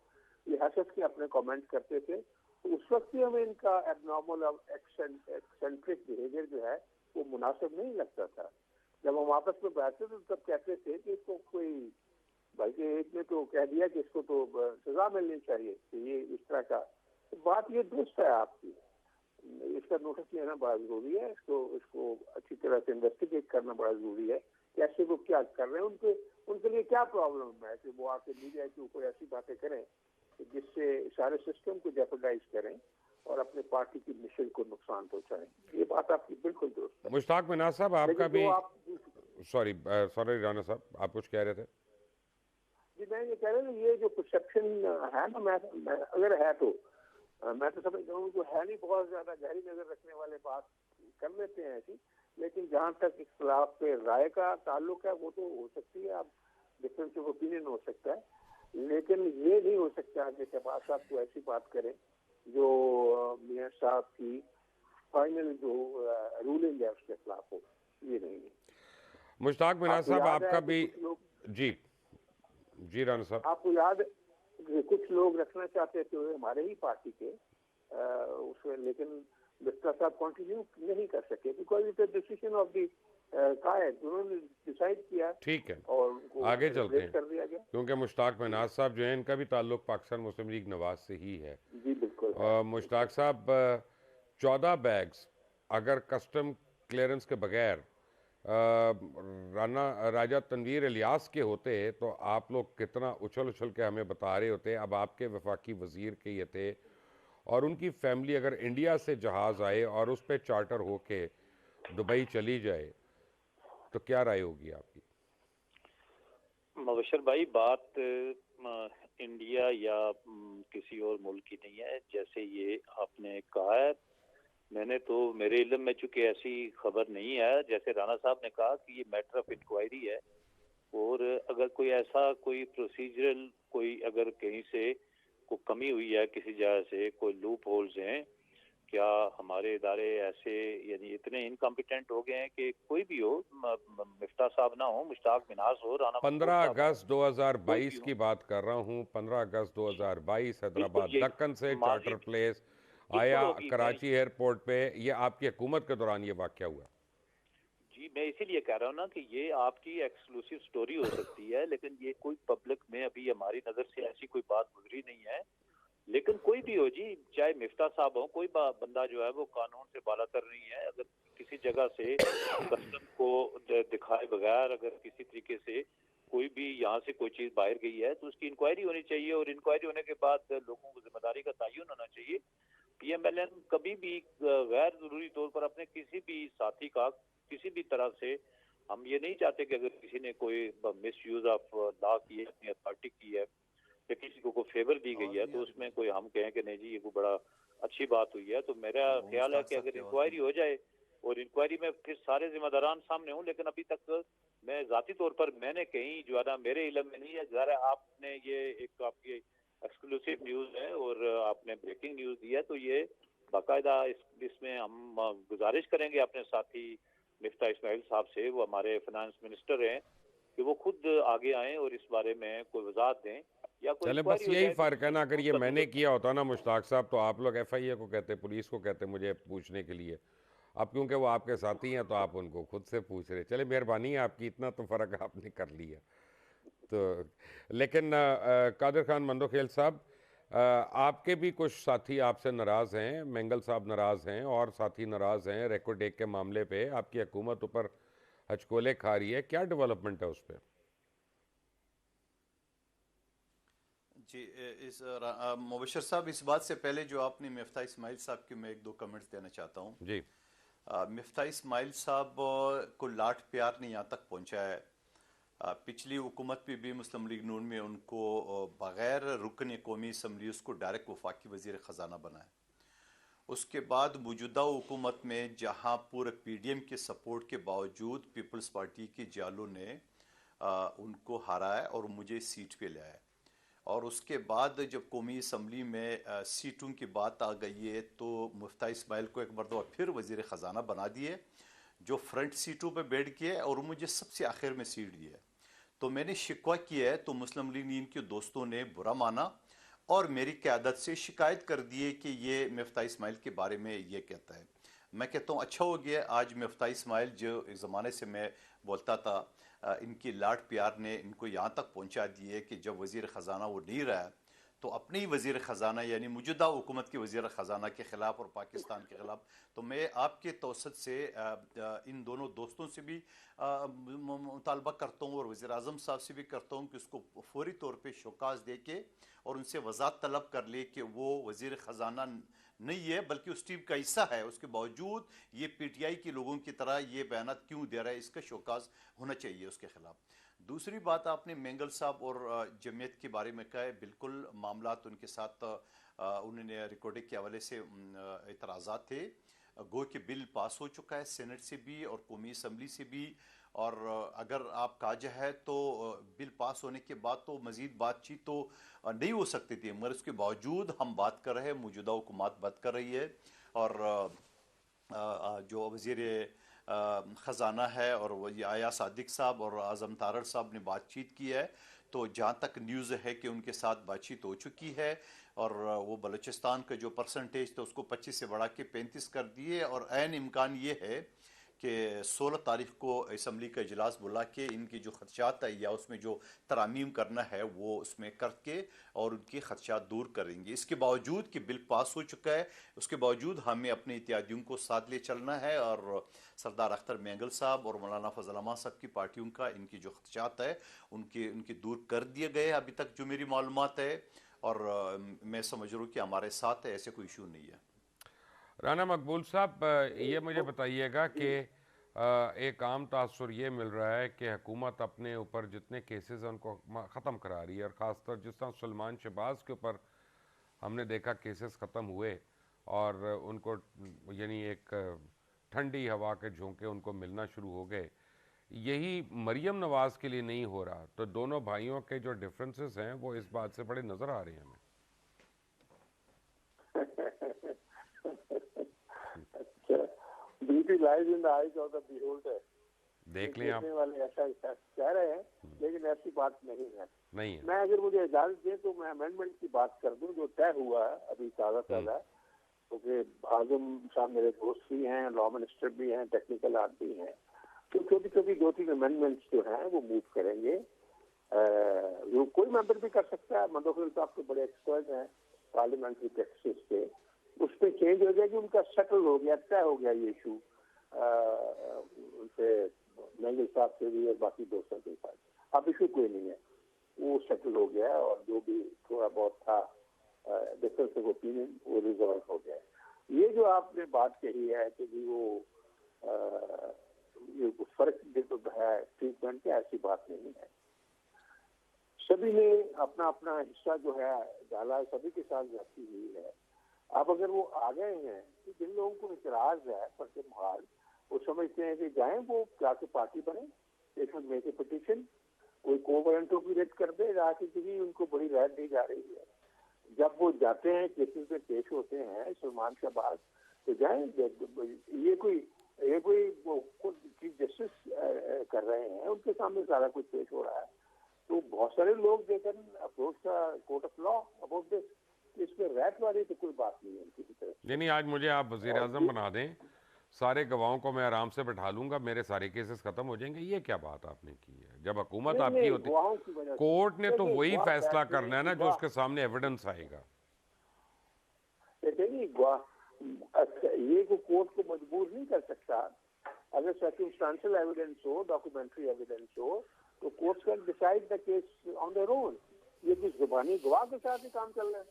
ये हंस के अपने कमेंट करते थे. तो उस वक्त भी हमें इनका एबनॉर्मल एक्सेंट्रिक बिहेवियर जो है वो मुनासिब नहीं लगता था. जब हम आपस में बैठते थे तब कहते थे कि इसको कोई बल्कि एक ने तो कह दिया कि इसको तो सजा मिलनी चाहिए कि ये इस तरह का. तो बात ये दुरुस्त है आपकी. इसका नोटिस लेना बड़ा जरूरी है. इसको अच्छी तरह से इन्वेस्टिगेट करना बड़ा जरूरी है कि ऐसे वो क्या कर रहे हैं, उनके लिए क्या प्रॉब्लम है कि वो आके मीडिया के ऊपर ऐसी बातें करें जिससे सारे सिस्टम को जेपरडाइज करें और अपने पार्टी की मिशन को नुकसान पहुंचाएं. ये बात आपकी बिल्कुल दुरुस्त है. मुश्ताक मिनाज साहब आपका भी सॉरी राना साहब आप कुछ कह रहे थे? जी मैं ये कह रहा हूँ ये जो परसेप्शन है ना, मैं अगर है तो मैं तो समझता हूँ जो है नहीं बहुत ज्यादा गहरी नजर रखने वाले बात कर लेते हैं ऐसी. लेकिन जहाँ तक इख्तिलाफ पे राय का ताल्लुक है वो तो हो सकती है. आप डिफरेंस ऑफ ओपिनियन हो सकता है, लेकिन ये नहीं हो सकता कि शहबाज साहब को ऐसी बात करें जो मियां साहब की फाइनल जो रूलिंग है उसके खिलाफ हो. ये नहीं है. मुश्ताक मिनाज साहब आपका भी जी राना साहब आपको याद कुछ लोग रखना चाहते थे हमारे ही पार्टी के उसमें, लेकिन मिफ्ता साहब कंटिन्यू नहीं कर सके because it decision of the कायद. उन्होंने डिसाइड किया. ठीक है और आगे चलते हैं कर दिया गया क्योंकि मुश्ताक मिनाज साहब जो है इनका भी ताल्लुक पाकिस्तान मुस्लिम लीग नवाज से ही है. जी बिल्कुल. मुश्ताक साहब 14 बैग्स अगर कस्टम क्लियरेंस के बगैर राजा तनवीर इलियास के होते तो आप लोग कितना उछल उछल के हमें बता रहे होते. अब आपके वफाकी वजीर के ये थे और उनकी फैमिली अगर इंडिया से जहाज़ आए और उस पर चार्टर होके दुबई चली जाए तो क्या राय होगी आपकी? मुबशर भाई बात इंडिया या किसी और मुल्क की नहीं है. जैसे ये आपने कहा है, मैंने तो मेरे इल्म में चूंकि ऐसी खबर नहीं है, जैसे राना साहब ने कहा कि ये मैटर ऑफ इंक्वायरी है और अगर कोई ऐसा कोई प्रोसीजरल कोई अगर कहीं से कोई कमी हुई है किसी जगह से कोई लूप होल्स हैं क्या हमारे इदारे ऐसे यानी इतने इनकम्पिटेंट हो गए हैं कि कोई भी हो, मिफ्ता साहब ना हो, मुश्ताक मिनाज हो, राना मकबूल 15 साहब हो, अगस्त कोई भी 2022 हो। की बात कर रहा हूँ। 15 अगस्त जी 2022 बिल्कुल हैदराबाद यही दक्कन से माजी चार्टर प्लेस बिल्कुल आया होगी। मैं कराची एयरपोर्ट पे। ये आपकी हुकूमत के दौरान ये वाक़या हुआ। जी मैं इसीलिए कह रहा हूँ ना कि ये आपकी एक्सक्लूसिव स्टोरी हो सकती है, लेकिन ये कोई पब्लिक में अभी हमारी नज़र से ऐसी कोई बात गुजरी नहीं है। लेकिन कोई भी हो जी, चाहे मिफ्ता साहब हो, कोई बंदा जो है वो कानून से बालातर नहीं है। अगर किसी जगह से कस्टम को दिखाए बगैर अगर किसी तरीके से कोई भी यहाँ से कोई चीज़ बाहर गई है तो उसकी इंक्वायरी होनी चाहिए, और इंक्वायरी होने के बाद लोगों को जिम्मेदारी का तयन होना चाहिए। पीएमएलएन कभी भी गैर जरूरी तौर पर अपने किसी भी साथी का किसी भी तरह से, हम ये नहीं चाहते कि अगर किसी ने कोई मिस यूज ऑफ लॉ की है, अपनी अथॉरिटी की है, या किसी को कोई फेवर दी गई है, तो उसमें कोई हम कहें कि नहीं जी ये कोई बड़ा अच्छी बात हुई है। तो मेरा ख्याल है कि अगर इंक्वायरी हो जाए और इंक्वायरी में फिर सारे जिम्मेदारान सामने हों, लेकिन अभी तक मैं जाती तौर पर मैंने कहीं जो है ना मेरे इल्म में नहीं है। ज़रा आपने ये एक आपकी एक्सक्लूसिव न्यूज़ है और आपने ब्रेकिंग न्यूज़ दी है, तो ये बाकायदा इसमें हम गुजारिश करेंगे अपने साथी मिफ्ता इस्माइल साहब से, वो हमारे फाइनेंस मिनिस्टर हैं, कि वो खुद आगे आएं और इस बारे में कोई वजाहत दें या कोई चले बस इंक्वायरी हो यही जाए तो फ़र्क है उसमें ना, अगर सबूत ये का मैंने सबूत। किया होता ना मुश्ताक साहब, तो आप लोग एफआईए को कहते, पुलिस को कहते मुझे पूछने के लिए। अब क्योंकि वो आपके साथी हैं तो आप उनको खुद से पूछ रहे। चले मेहरबानी है आपकी, इतना तो फ़र्क आपने कर लिया। तो लेकिन कादिर खान मंदोखेल साहब, आपके भी कुछ साथी आपसे नाराज़ हैं, मेंगल साहब नाराज़ हैं और साथी नाराज़ हैं रेकोडेक के मामले पे। आपकी हुकूमत ऊपर हचकोले खा रही है, क्या डेवलपमेंट है उस पर? जी मुबशर साहब, इस बात से पहले जो आपने मिफ्ता इस्माइल साहब के मैं एक दो कमेंट्स देना चाहता हूँ। जी मिफ्ता इस्माइल साहब को लाठ प्यार ने यहाँ तक पहुँचा है। पिछली हुकूमत में भी मुस्लिम लीग नून में उनको बग़ैर रुकन कौमी असम्बली उसको डायरेक्ट वफाकी वज़ीर ख़जाना बनाया। उसके बाद मौजूदा हुकूमत में जहाँ पूरे पीडीएम के सपोर्ट के बावजूद पीपल्स पार्टी के जालों ने उनको हराया और मुझे सीट पे लाया। और उसके बाद जब कौमी असम्बली में सीटों की बात आ गई है तो मुफ्ता इस्माइल को एक मरतबा फिर वज़ीर ख़जाना बना दिए, जो फ्रंट सीटों पे बैठ गए और मुझे सबसे आखिर में सीट दिया। तो मैंने शिकवा किया है तो मुस्लिम लीग नीन के दोस्तों ने बुरा माना और मेरी क़यादत से शिकायत कर दिए कि ये मिफ्ता इस्माइल के बारे में ये कहता है। मैं कहता हूँ अच्छा हो गया आज मिफ्ता इस्माइल जो इस ज़माने से मैं बोलता था, इनकी लाड प्यार ने इनको यहाँ तक पहुँचा दिए कि जब वज़ीर ख़जाना वो नहीं रहा तो अपने ही वज़ीर ख़जाना यानी मौजूदा हुकूमत के वज़ीर ख़जाना के ख़िलाफ़ और पाकिस्तान के ख़िलाफ़, तो मैं आपके तवसत से इन दोनों दोस्तों से भी मुतालबा करता हूँ और वज़ीर आज़म साहब से भी करता हूँ कि उसको फौरी तौर पर शोकाज दे के और उनसे वज़ाहत तलब कर ले कि वो वज़ीर ख़जाना नहीं है बल्कि उस टीम का हिस्सा है। उसके बावजूद ये पीटीआई के लोगों की तरह ये बयान क्यों दे रहा है, इसका शोकाज होना चाहिए उसके ख़िलाफ़। दूसरी बात आपने मेंगल साहब और जमीयत के बारे में कहा है, बिल्कुल मामलात उनके साथ उन्होंने रिकॉर्डिंग के हवाले से एतराज़ात थे। गो कि बिल पास हो चुका है सेनेट से भी और कौमी असम्बली से भी, और अगर आप काजा है तो बिल पास होने के बाद तो मज़ीद बातचीत तो नहीं हो सकती थी, मगर उसके बावजूद हम बात कर रहे हैं, मौजूदा हुकूमत बात कर रही है और जो वज़ीर ख़जाना है और वही आया सादिक साहब और आज़म तारड़ साहब ने बातचीत की है। तो जहाँ तक न्यूज़ है कि उनके साथ बातचीत हो चुकी है और वो बलूचिस्तान का जो परसेंटेज था उसको 25 से बढ़ा के 35 कर दिए और ऐन इम्कान ये है कि 16 तारीख को असम्बली का इजलास बुला के इनकी जो खदशात है या उसमें जो तरामीम करना है वो उसमें करके और उनकी खदशात दूर करेंगे। इसके बावजूद कि बिल पास हो चुका है उसके बावजूद हमें अपने इत्यादियों को साथ ले चलना है और सरदार अख्तर मेंगल साहब और मौलाना फजल रहमान साहब की पार्टियों का इनकी जो खदशात है उनके दूर कर दिए गए अभी तक जो मेरी मालूमात है, और मैं समझ रहा हूँ कि हमारे साथ है, ऐसे कोई इशू नहीं है। राना मकबूल साहब, ये मुझे बताइएगा कि एक आम तासुर ये मिल रहा है कि हुकूमत अपने ऊपर जितने केसेस हैं उनको ख़त्म करा रही है, और ख़ासतर जिस तरह सलमान शहबाज के ऊपर हमने देखा केसेस ख़त्म हुए और उनको यानी एक ठंडी हवा के झोंके उनको मिलना शुरू हो गए। यही मरियम नवाज़ के लिए नहीं हो रहा, तो दोनों भाइयों के जो डिफरेंसेस हैं वो इस बात से बड़े नज़र आ रहे हैं हमें। Beauty lies in the eyes of the beholder. देख लें आप। देखने वाले ऐसा कह रहे हैं, लेकिन ऐसी बात नहीं है। नहीं है। मैं अगर मुझे इजाजत दें तो मैं अमेंडमेंट की बात कर दूं जो तय हुआ है अभी ताज़ा, क्योंकि आजम साहब मेरे दोस्त भी हैं, लॉ मिनिस्टर भी हैं, टेक्निकल आदमी हैं, तो छोटी छोटी 2-3 अमेंडमेंट्स जो हैं वो मूव करेंगे। जो कोई मेंबर भी कर सकता है, मंदोखिल साहब तो बड़े एक्सपर्ट हैं पार्लियामेंट्री प्रैक्टिस के, उस पर चेंज हो जाएगी, उनका सेटल हो गया, तय हो गया ये इशू उनसे, मैंगल साहब से भी और बाकी दोस्तों के साथ। अब इशू कोई नहीं है, वो सेटल हो गया और जो भी थोड़ा बहुत था डिफरेंस ऑफ ओपिनियन वो रिजॉल्व हो गया। ये जो आपने बात कही है कि जी वो ये फर्क है ट्रीटमेंट के, ऐसी बात नहीं है। सभी ने अपना अपना हिस्सा जो है डाला है, सभी के साथ जाती हुई है। अब अगर वो आ गए हैं तो जिन लोगों को इतराज है पर हाल, वो समझते हैं कि जाएं वो जाके पार्टी बने, एक मेक ए पिटीशन, कोई कोवरेंटो की रेट कर दे, राजनीति उनको बड़ी राहत दी जा रही है। जब वो जाते हैं केसेस में पेश होते हैं सलमान शहबाज, तो जाएं, ये कोई चीफ जस्टिस कर रहे हैं, उनके सामने सारा कुछ पेश हो रहा है, तो बहुत सारे लोग देकर approach the court of law about this. इसमें रैट वाली तो कोई बात नहीं है किसी तरह। नहीं, आज मुझे आप वजीर आजम बना दें, सारे गवाहों को मैं आराम से बैठा लूंगा, मेरे सारे केसेस खत्म हो जाएंगे। ये क्या बात आपने की है? जब हुकूमत आपकी होती, कोर्ट ने तो वही फैसला करना है ना जो उसके सामने एविडेंस आएगा। ये को कोर्ट को मजबूर नहीं कर सकता। अगर सर्कमस्टेंशियल एविडेंस हो, डॉक्यूमेंट्री एविडेंस हो, तो court can decide the case on their own. ये कुछ जुबानी गवाह के साथ ही काम चल रहा है।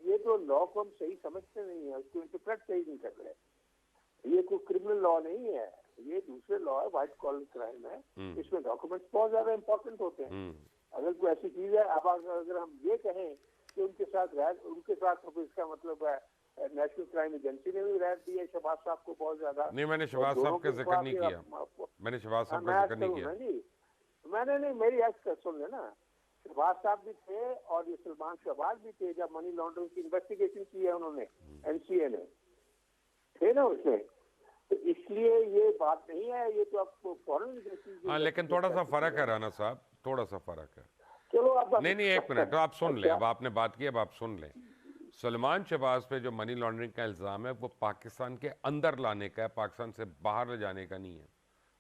ये तो लॉ को हम सही समझते नहीं है, उसको इंटरप्रेट सही नहीं कर रहे। ये कोई क्रिमिनल लॉ नहीं है, ये दूसरे लॉ है, व्हाइट कॉलर क्राइम है। इसमें डॉक्यूमेंट्स बहुत ज्यादा इंपॉर्टेंट होते हैं। अगर कोई ऐसी चीज है, अब अगर हम ये कहें कि उनके साथ तो इसका मतलब है नेशनल क्राइम एजेंसी ने भी राहत दी है शहबाज साहब को बहुत ज्यादा। नहीं, मैंने शहबाज साहब का जिक्र नहीं किया, मैंने शहबाज साहब का जिक्र नहीं किया। मैंने नहीं, मेरी आज सुन लेना, शहबाज साहब भी थे और ये सलमान शहबाज भी थे जब मनी लॉन्ड्रिंग की इन्वेस्टिगेशन की है उन्होंने, एनसीए ने, थे ना उसमें, तो इसलिए ये बात नहीं है। ये तो आपको फॉरेन। हाँ, लेकिन थोड़ा सा फर्क है राना साहब, थोड़ा सा फर्क है। चलो अब नहीं, एक मिनट, तो आप सुन लें। अब आपने बात की, अब आप सुन लें। सलमान शहबाज पे जो मनी लॉन्ड्रिंग का इल्ज़ाम है वो पाकिस्तान के अंदर लाने का है, पाकिस्तान से बाहर ले जाने का नहीं है।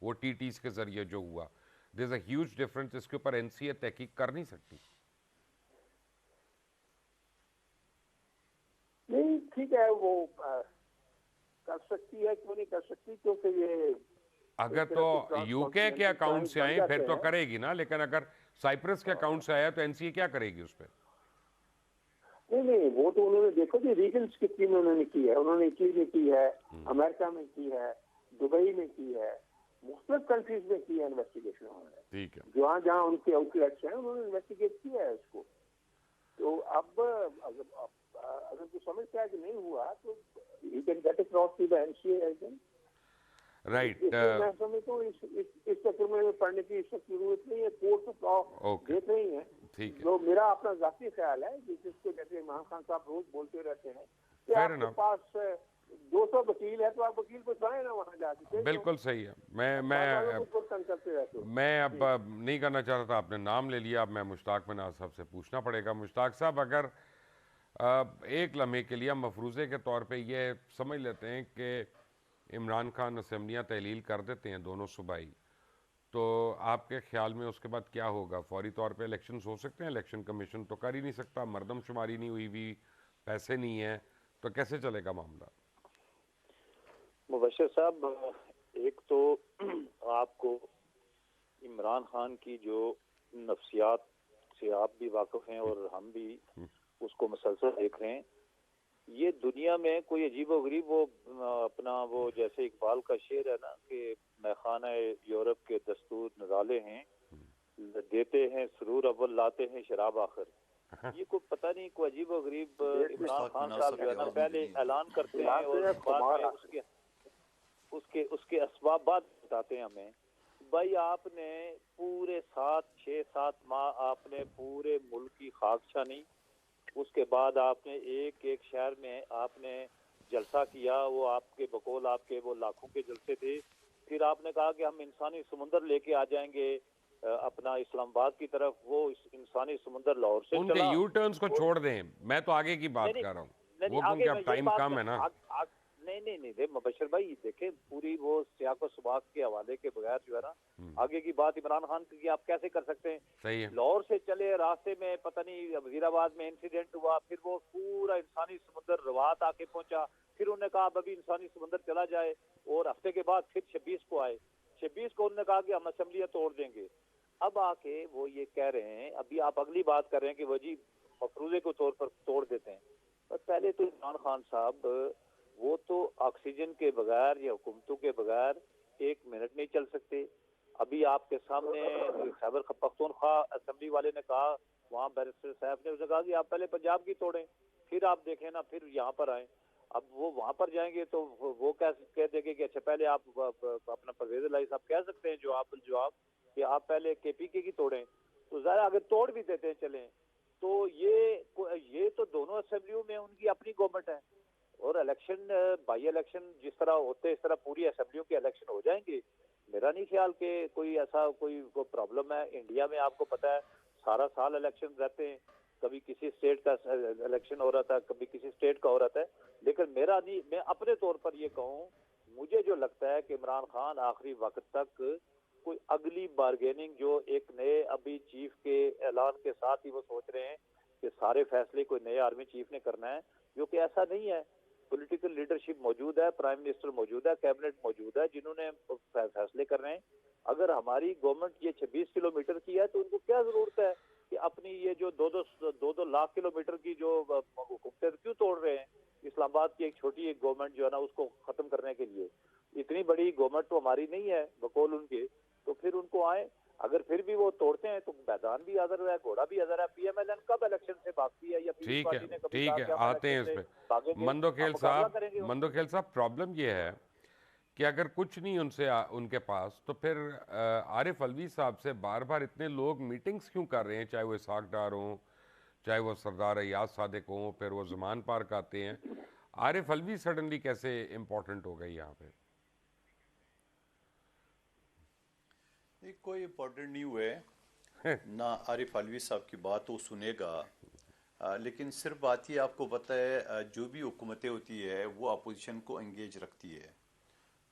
वो टीटीज के जरिए जो हुआ, there is a huge difference. इसके ऊपर एनसीए तहकीक कर नहीं सकती। नहीं, ठीक है, वो कर सकती है, क्यों नहीं कर सकती, क्योंकि ये अगर तो यूके के अकाउंट से आए फिर तो करेगी ना, लेकिन अगर साइप्रस के अकाउंट से आया तो एनसीए क्या करेगी उस पर? नहीं, वो तो उन्होंने देखो जी रीजन्स कितनी में उन्होंने की है। उन्होंने इटली में की है, अमेरिका में की है, दुबई में की है, मुख्तलिफ कंट्रीज में की है इन्वेस्टिगेशन उन्होंने। ठीक है, जहाँ जहाँ उनके आउटलेट्स हैं उन्होंने इन्वेस्टिगेट किया है उसको। तो अब अगर तो समझता है कि नहीं हुआ तो you can get across to the NCA agent. Right, मैं समझता हूँ इस चक्कर में पढ़ने की जरूरत नहीं है, कोर्ट ऑफ लॉ देख रही है। ठीक है, तो मेरा अपना जाती ख्याल है जिसको जैसे इमरान खान साहब रोज बोलते रहते हैं कि आपके पास 200 वकील है तो आप वकील को जाए ना वहाँ जाके। बिल्कुल सही है। मैं अब नहीं करना चाहता था, आपने नाम ले लिया। अब मैं मुश्ताक मनाज साहब से पूछना पड़ेगा। मुश्ताक साहब, अगर एक लम्हे के लिए हम मफरूज़े के तौर पे ये समझ लेते हैं कि इमरान खान असम्बलियाँ तहलील कर देते हैं दोनों सूबाई, तो आपके ख्याल में उसके बाद क्या होगा? फौरी तौर पे इलेक्शन हो सकते हैं? इलेक्शन कमीशन तो कर ही नहीं सकता, मरदमशुमारी नहीं हुई भी, पैसे नहीं है, तो कैसे चलेगा मामला? मुबश्शिर साहब, एक तो आपको इमरान खान की जो नफ्सियात से आप भी वाकिफ हैं और हम भी उसको मुसलसल देख रहे हैं। ये दुनिया में कोई अजीबोगरीब वो अपना वो जैसे इकबाल का शेर है ना कि मैखाना यूरोप के दस्तूर निराले हैं, देते हैं सुरूर अव्वल लाते हैं शराब आखिर। ये कोई पता नहीं, कोई अजीबोगरीब इमरान खान साहब जो है ना पहले ऐलान करते हैं और बाद में उसके असबाब बाद बताते हैं हमें। भाई आपने पूरे 6-7 माह आपने पूरे मुल्क की खाक छानी, उसके बाद आपने एक शहर में आपने जलसा किया, वो आपके बकौल आपके वो लाखों के जलसे थे। फिर आपने कहा कि हम इंसानी समुंदर लेके आ जाएंगे अपना इस्लामाबाद की तरफ। वो इंसानी समुंदर लाहौर से उनके चला। यू टर्न्स को छोड़ दें, मैं तो आगे की बात नहीं कर रहा हूँ, नहीं, वो आगे क्योंकि मैं अब यही टाइम बात कम है ना। नहीं मुबशर भाई देखे, पूरी वो सियाक व सुबाक के हवाले के बगैर जो है ना आगे की बात इमरान खान की आप कैसे कर सकते हैं। सही है। लाहौर से चले, रास्ते में पता नहीं वजीराबाद में इंसिडेंट हुआ, फिर वो पूरा इंसानी समुंदर रवात आके पहुंचा। फिर उन्होंने कहा अब अभी इंसानी समुंदर चला जाए, और हफ्ते के बाद फिर 26 को आए। 26 को उन्होंने कहा कि हम असम्बलियां तोड़ देंगे। अब आके वो ये कह रहे हैं, अभी आप अगली बात कर रहे हैं कि वो जी मफरूजे के तौर पर तोड़ देते हैं। पर पहले तो इमरान खान साहब वो तो ऑक्सीजन के बगैर या हुकूमतों के बगैर 1 मिनट नहीं चल सकते। अभी आपके सामने खैबर पख्तूनख्वा असेंबली वाले ने कहा, वहाँ बैरिस्टर साहब ने उसने कहा कि आप पहले पंजाब की तोड़ें, फिर आप देखें ना, फिर यहाँ पर आए। अब वो वहाँ पर जाएंगे तो वो कह देंगे कि अच्छा पहले आप अपना परवेज इलाही साहब कह सकते हैं जवाब कि आप पहले KPK की तोड़ें। तो ज़रा अगर तोड़ भी देते हैं चलें, तो ये तो दोनों असेंबलियों में उनकी अपनी गवर्नमेंट है, और इलेक्शन बाई इलेक्शन जिस तरह होते इस तरह पूरी असेंबलियों के इलेक्शन हो जाएंगे। मेरा नहीं ख्याल कि कोई ऐसा कोई प्रॉब्लम है। इंडिया में आपको पता है सारा साल इलेक्शन रहते हैं, कभी किसी स्टेट का इलेक्शन हो रहा था, कभी किसी स्टेट का हो रहा था। लेकिन मेरा नहीं, मैं अपने तौर पर ये कहूँ, मुझे जो लगता है कि इमरान खान आखिरी वक्त तक कोई अगली बार्गेनिंग जो एक नए अभी चीफ के ऐलान के साथ ही वो सोच रहे हैं कि सारे फैसले कोई नए आर्मी चीफ ने करना है, जो कि ऐसा नहीं है। पॉलिटिकल लीडरशिप मौजूद है, प्राइम मिनिस्टर मौजूद है, कैबिनेट मौजूद है, जिन्होंने फैसले कर रहे हैं। अगर हमारी गवर्नमेंट ये 26 किलोमीटर की है तो उनको क्या जरूरत है कि अपनी ये जो 2-2 लाख किलोमीटर की जो हुकूमतें क्यों तोड़ रहे हैं। इस्लामाबाद की एक छोटी एक गवर्नमेंट जो है ना उसको खत्म करने के लिए, इतनी बड़ी गवर्नमेंट तो हमारी नहीं है बकौल उनके। तो फिर उनको आए, अगर फिर भी वो तोड़ते हैं तो मैदान भी अदर है, घोड़ा भी अदर है। PMLN कब इलेक्शन से भागती है, या पीपल्स ठीक है, पार्टी ने कभी ठीक कहा है, कि हम आते हैं इलेक्शन से इसमें। भागेंगे, हम मुकाबला करेंगे। मंदो खेल साहब, प्रॉब्लम ये है कि अगर कुछ नहीं उनके पास, तो फिर आरिफ अलवी साहब से बार बार इतने लोग मीटिंग्स क्यों कर रहे हैं, चाहे वो इसहाक डार हों, चाहे वो सरदार अयाज सादिक हों, फिर वो ज़मान पार्क आते हैं। आरिफ अलवी सडनली कैसे इम्पोर्टेंट हो गई यहाँ पे? कोई इम्पोर्टेंट नहीं हुए ना। आरिफ अलवी साहब की बात वो सुनेगा, लेकिन सिर्फ बात ये आपको पता है, जो भी हुकूमतें होती है वो अपोजिशन को एंगेज रखती है।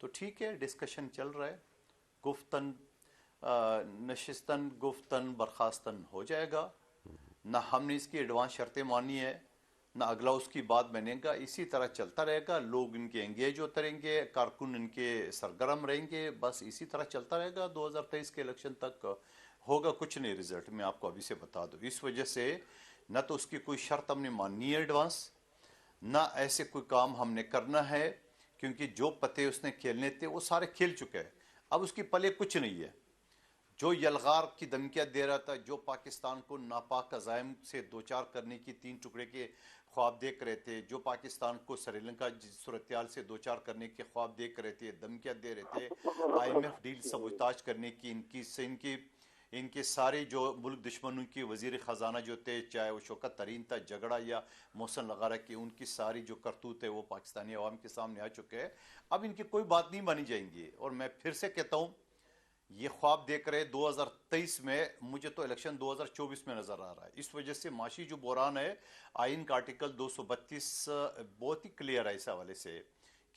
तो ठीक है, डिस्कशन चल रहा है, गुफ्तन नशिस्तन गुफ्तन बर्खास्तन हो जाएगा। ना हमने इसकी एडवांस शर्तें मानी है, ना अगला उसकी बात बनेगा। इसी तरह चलता रहेगा, लोग इनके एंगेज होते रहेंगे, कारकुन इनके सरगर्म रहेंगे, बस इसी तरह चलता रहेगा। 2023 के इलेक्शन तक होगा कुछ नहीं रिजल्ट, मैं आपको अभी से बता दूँ। इस वजह से न तो उसकी कोई शर्त हमने माननी है एडवांस, ना ऐसे कोई काम हमने करना है, क्योंकि जो पते उसने खेलने थे वो सारे खेल चुके हैं। अब उसकी पले कुछ नहीं है। जो यलगार की धमकियां दे रहा था, जो पाकिस्तान को नापाक अजायम से दो चार करने की 3 टुकड़े के ख्वाब देख रहे थे, जो पाकिस्तान को श्रीलंका सूरत से दो चार करने के ख्वाब देख रहे थे, धमकियां दे रहे थे, IMF डील सबूताज करने की, इनके सारे जो मुल्क दुश्मनों की वजीर ख़जाना जो थे, चाहे वो शौकत तरीन था, झगड़ा या मोहसिन लगारा की, उनकी सारी जो करतूत है वो पाकिस्तानी अवाम के सामने आ चुके हैं। अब इनकी कोई बात नहीं मानी जाएंगी। और मैं फिर से कहता हूँ, ये ख्वाब देख रहे 2023 में, मुझे तो इलेक्शन 2024 में नजर आ रहा है। इस वजह से माशी जो बुरान है, आइन का आर्टिकल 232 बहुत ही क्लियर है इस हवाले से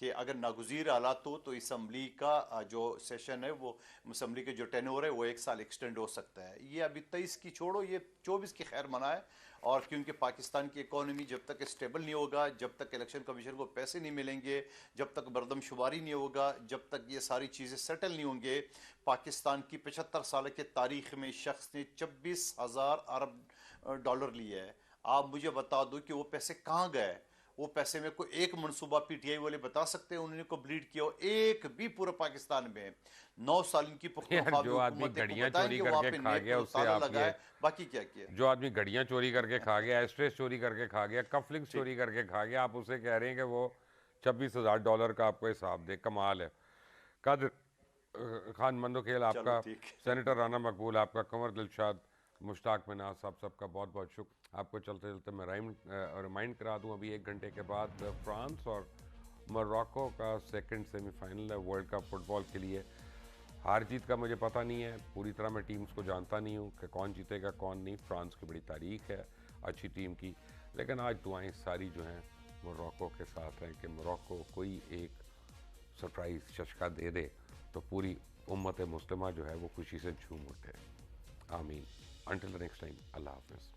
कि अगर नागुज़ीर हालात हो तो असम्बली का जो सेशन है, वो असम्बली के जो टेन्योर है वो 1 साल एक्सटेंड हो सकता है। ये अभी 23 की छोड़ो, ये 24 की खैर मनाए। और क्योंकि पाकिस्तान की इकोनॉमी जब तक स्टेबल नहीं होगा, जब तक इलेक्शन कमीशन को पैसे नहीं मिलेंगे, जब तक मरदमशुमारी नहीं होगा, जब तक ये सारी चीज़ें सेटल नहीं होंगे, पाकिस्तान की 75 साल के तारीख में शख्स ने 26,000 अरब डॉलर लिए है। आप मुझे बता दो कि वो पैसे कहाँ गए। वो पैसे में कोई एक मनसूबा PTI वाले बता सकते हैं उन्होंने को ब्लीड किया हो? एक भी पूरे पाकिस्तान में 9 साल इनकी जो आदमी घड़ियां चोरी करके खा गया उससे आप ये, बाकी क्या किया? जो आदमी घड़ियां चोरी करके खा गया, एस्ट्रेस चोरी करके खा गया, कफलिंग चोरी करके खा गया, आप उसे कह रहे हैं कि वो 26,000 डॉलर का आपको हिसाब दे? कमाल है। कादर खान मंदोखेल आपका, सेनेटर राना मकबूल आपका, कंवर दिलशाद, मुश्ताक मिनाज साहब, सबका बहुत बहुत शुक्र। आपको चलते चलते मैं रिमाइंड करा दूं, अभी 1 घंटे के बाद फ्रांस और मोरक्को का सेकंड सेमीफाइनल है वर्ल्ड कप फुटबॉल के लिए। हार जीत का मुझे पता नहीं है, पूरी तरह मैं टीम्स को जानता नहीं हूँ कि कौन जीतेगा कौन नहीं। फ्रांस की बड़ी तारीख है अच्छी टीम की, लेकिन आज दुआएं सारी जो हैं मोरक्को के साथ हैं कि मोरक्को कोई एक सरप्राइज़ चस्का दे दे तो पूरी उम्मत मुस्लिमा जो है वो खुशी से झूम उठे। आमीन। अंटिल द नेक्स्ट टाइम, अल्लाह हाफ़िज़।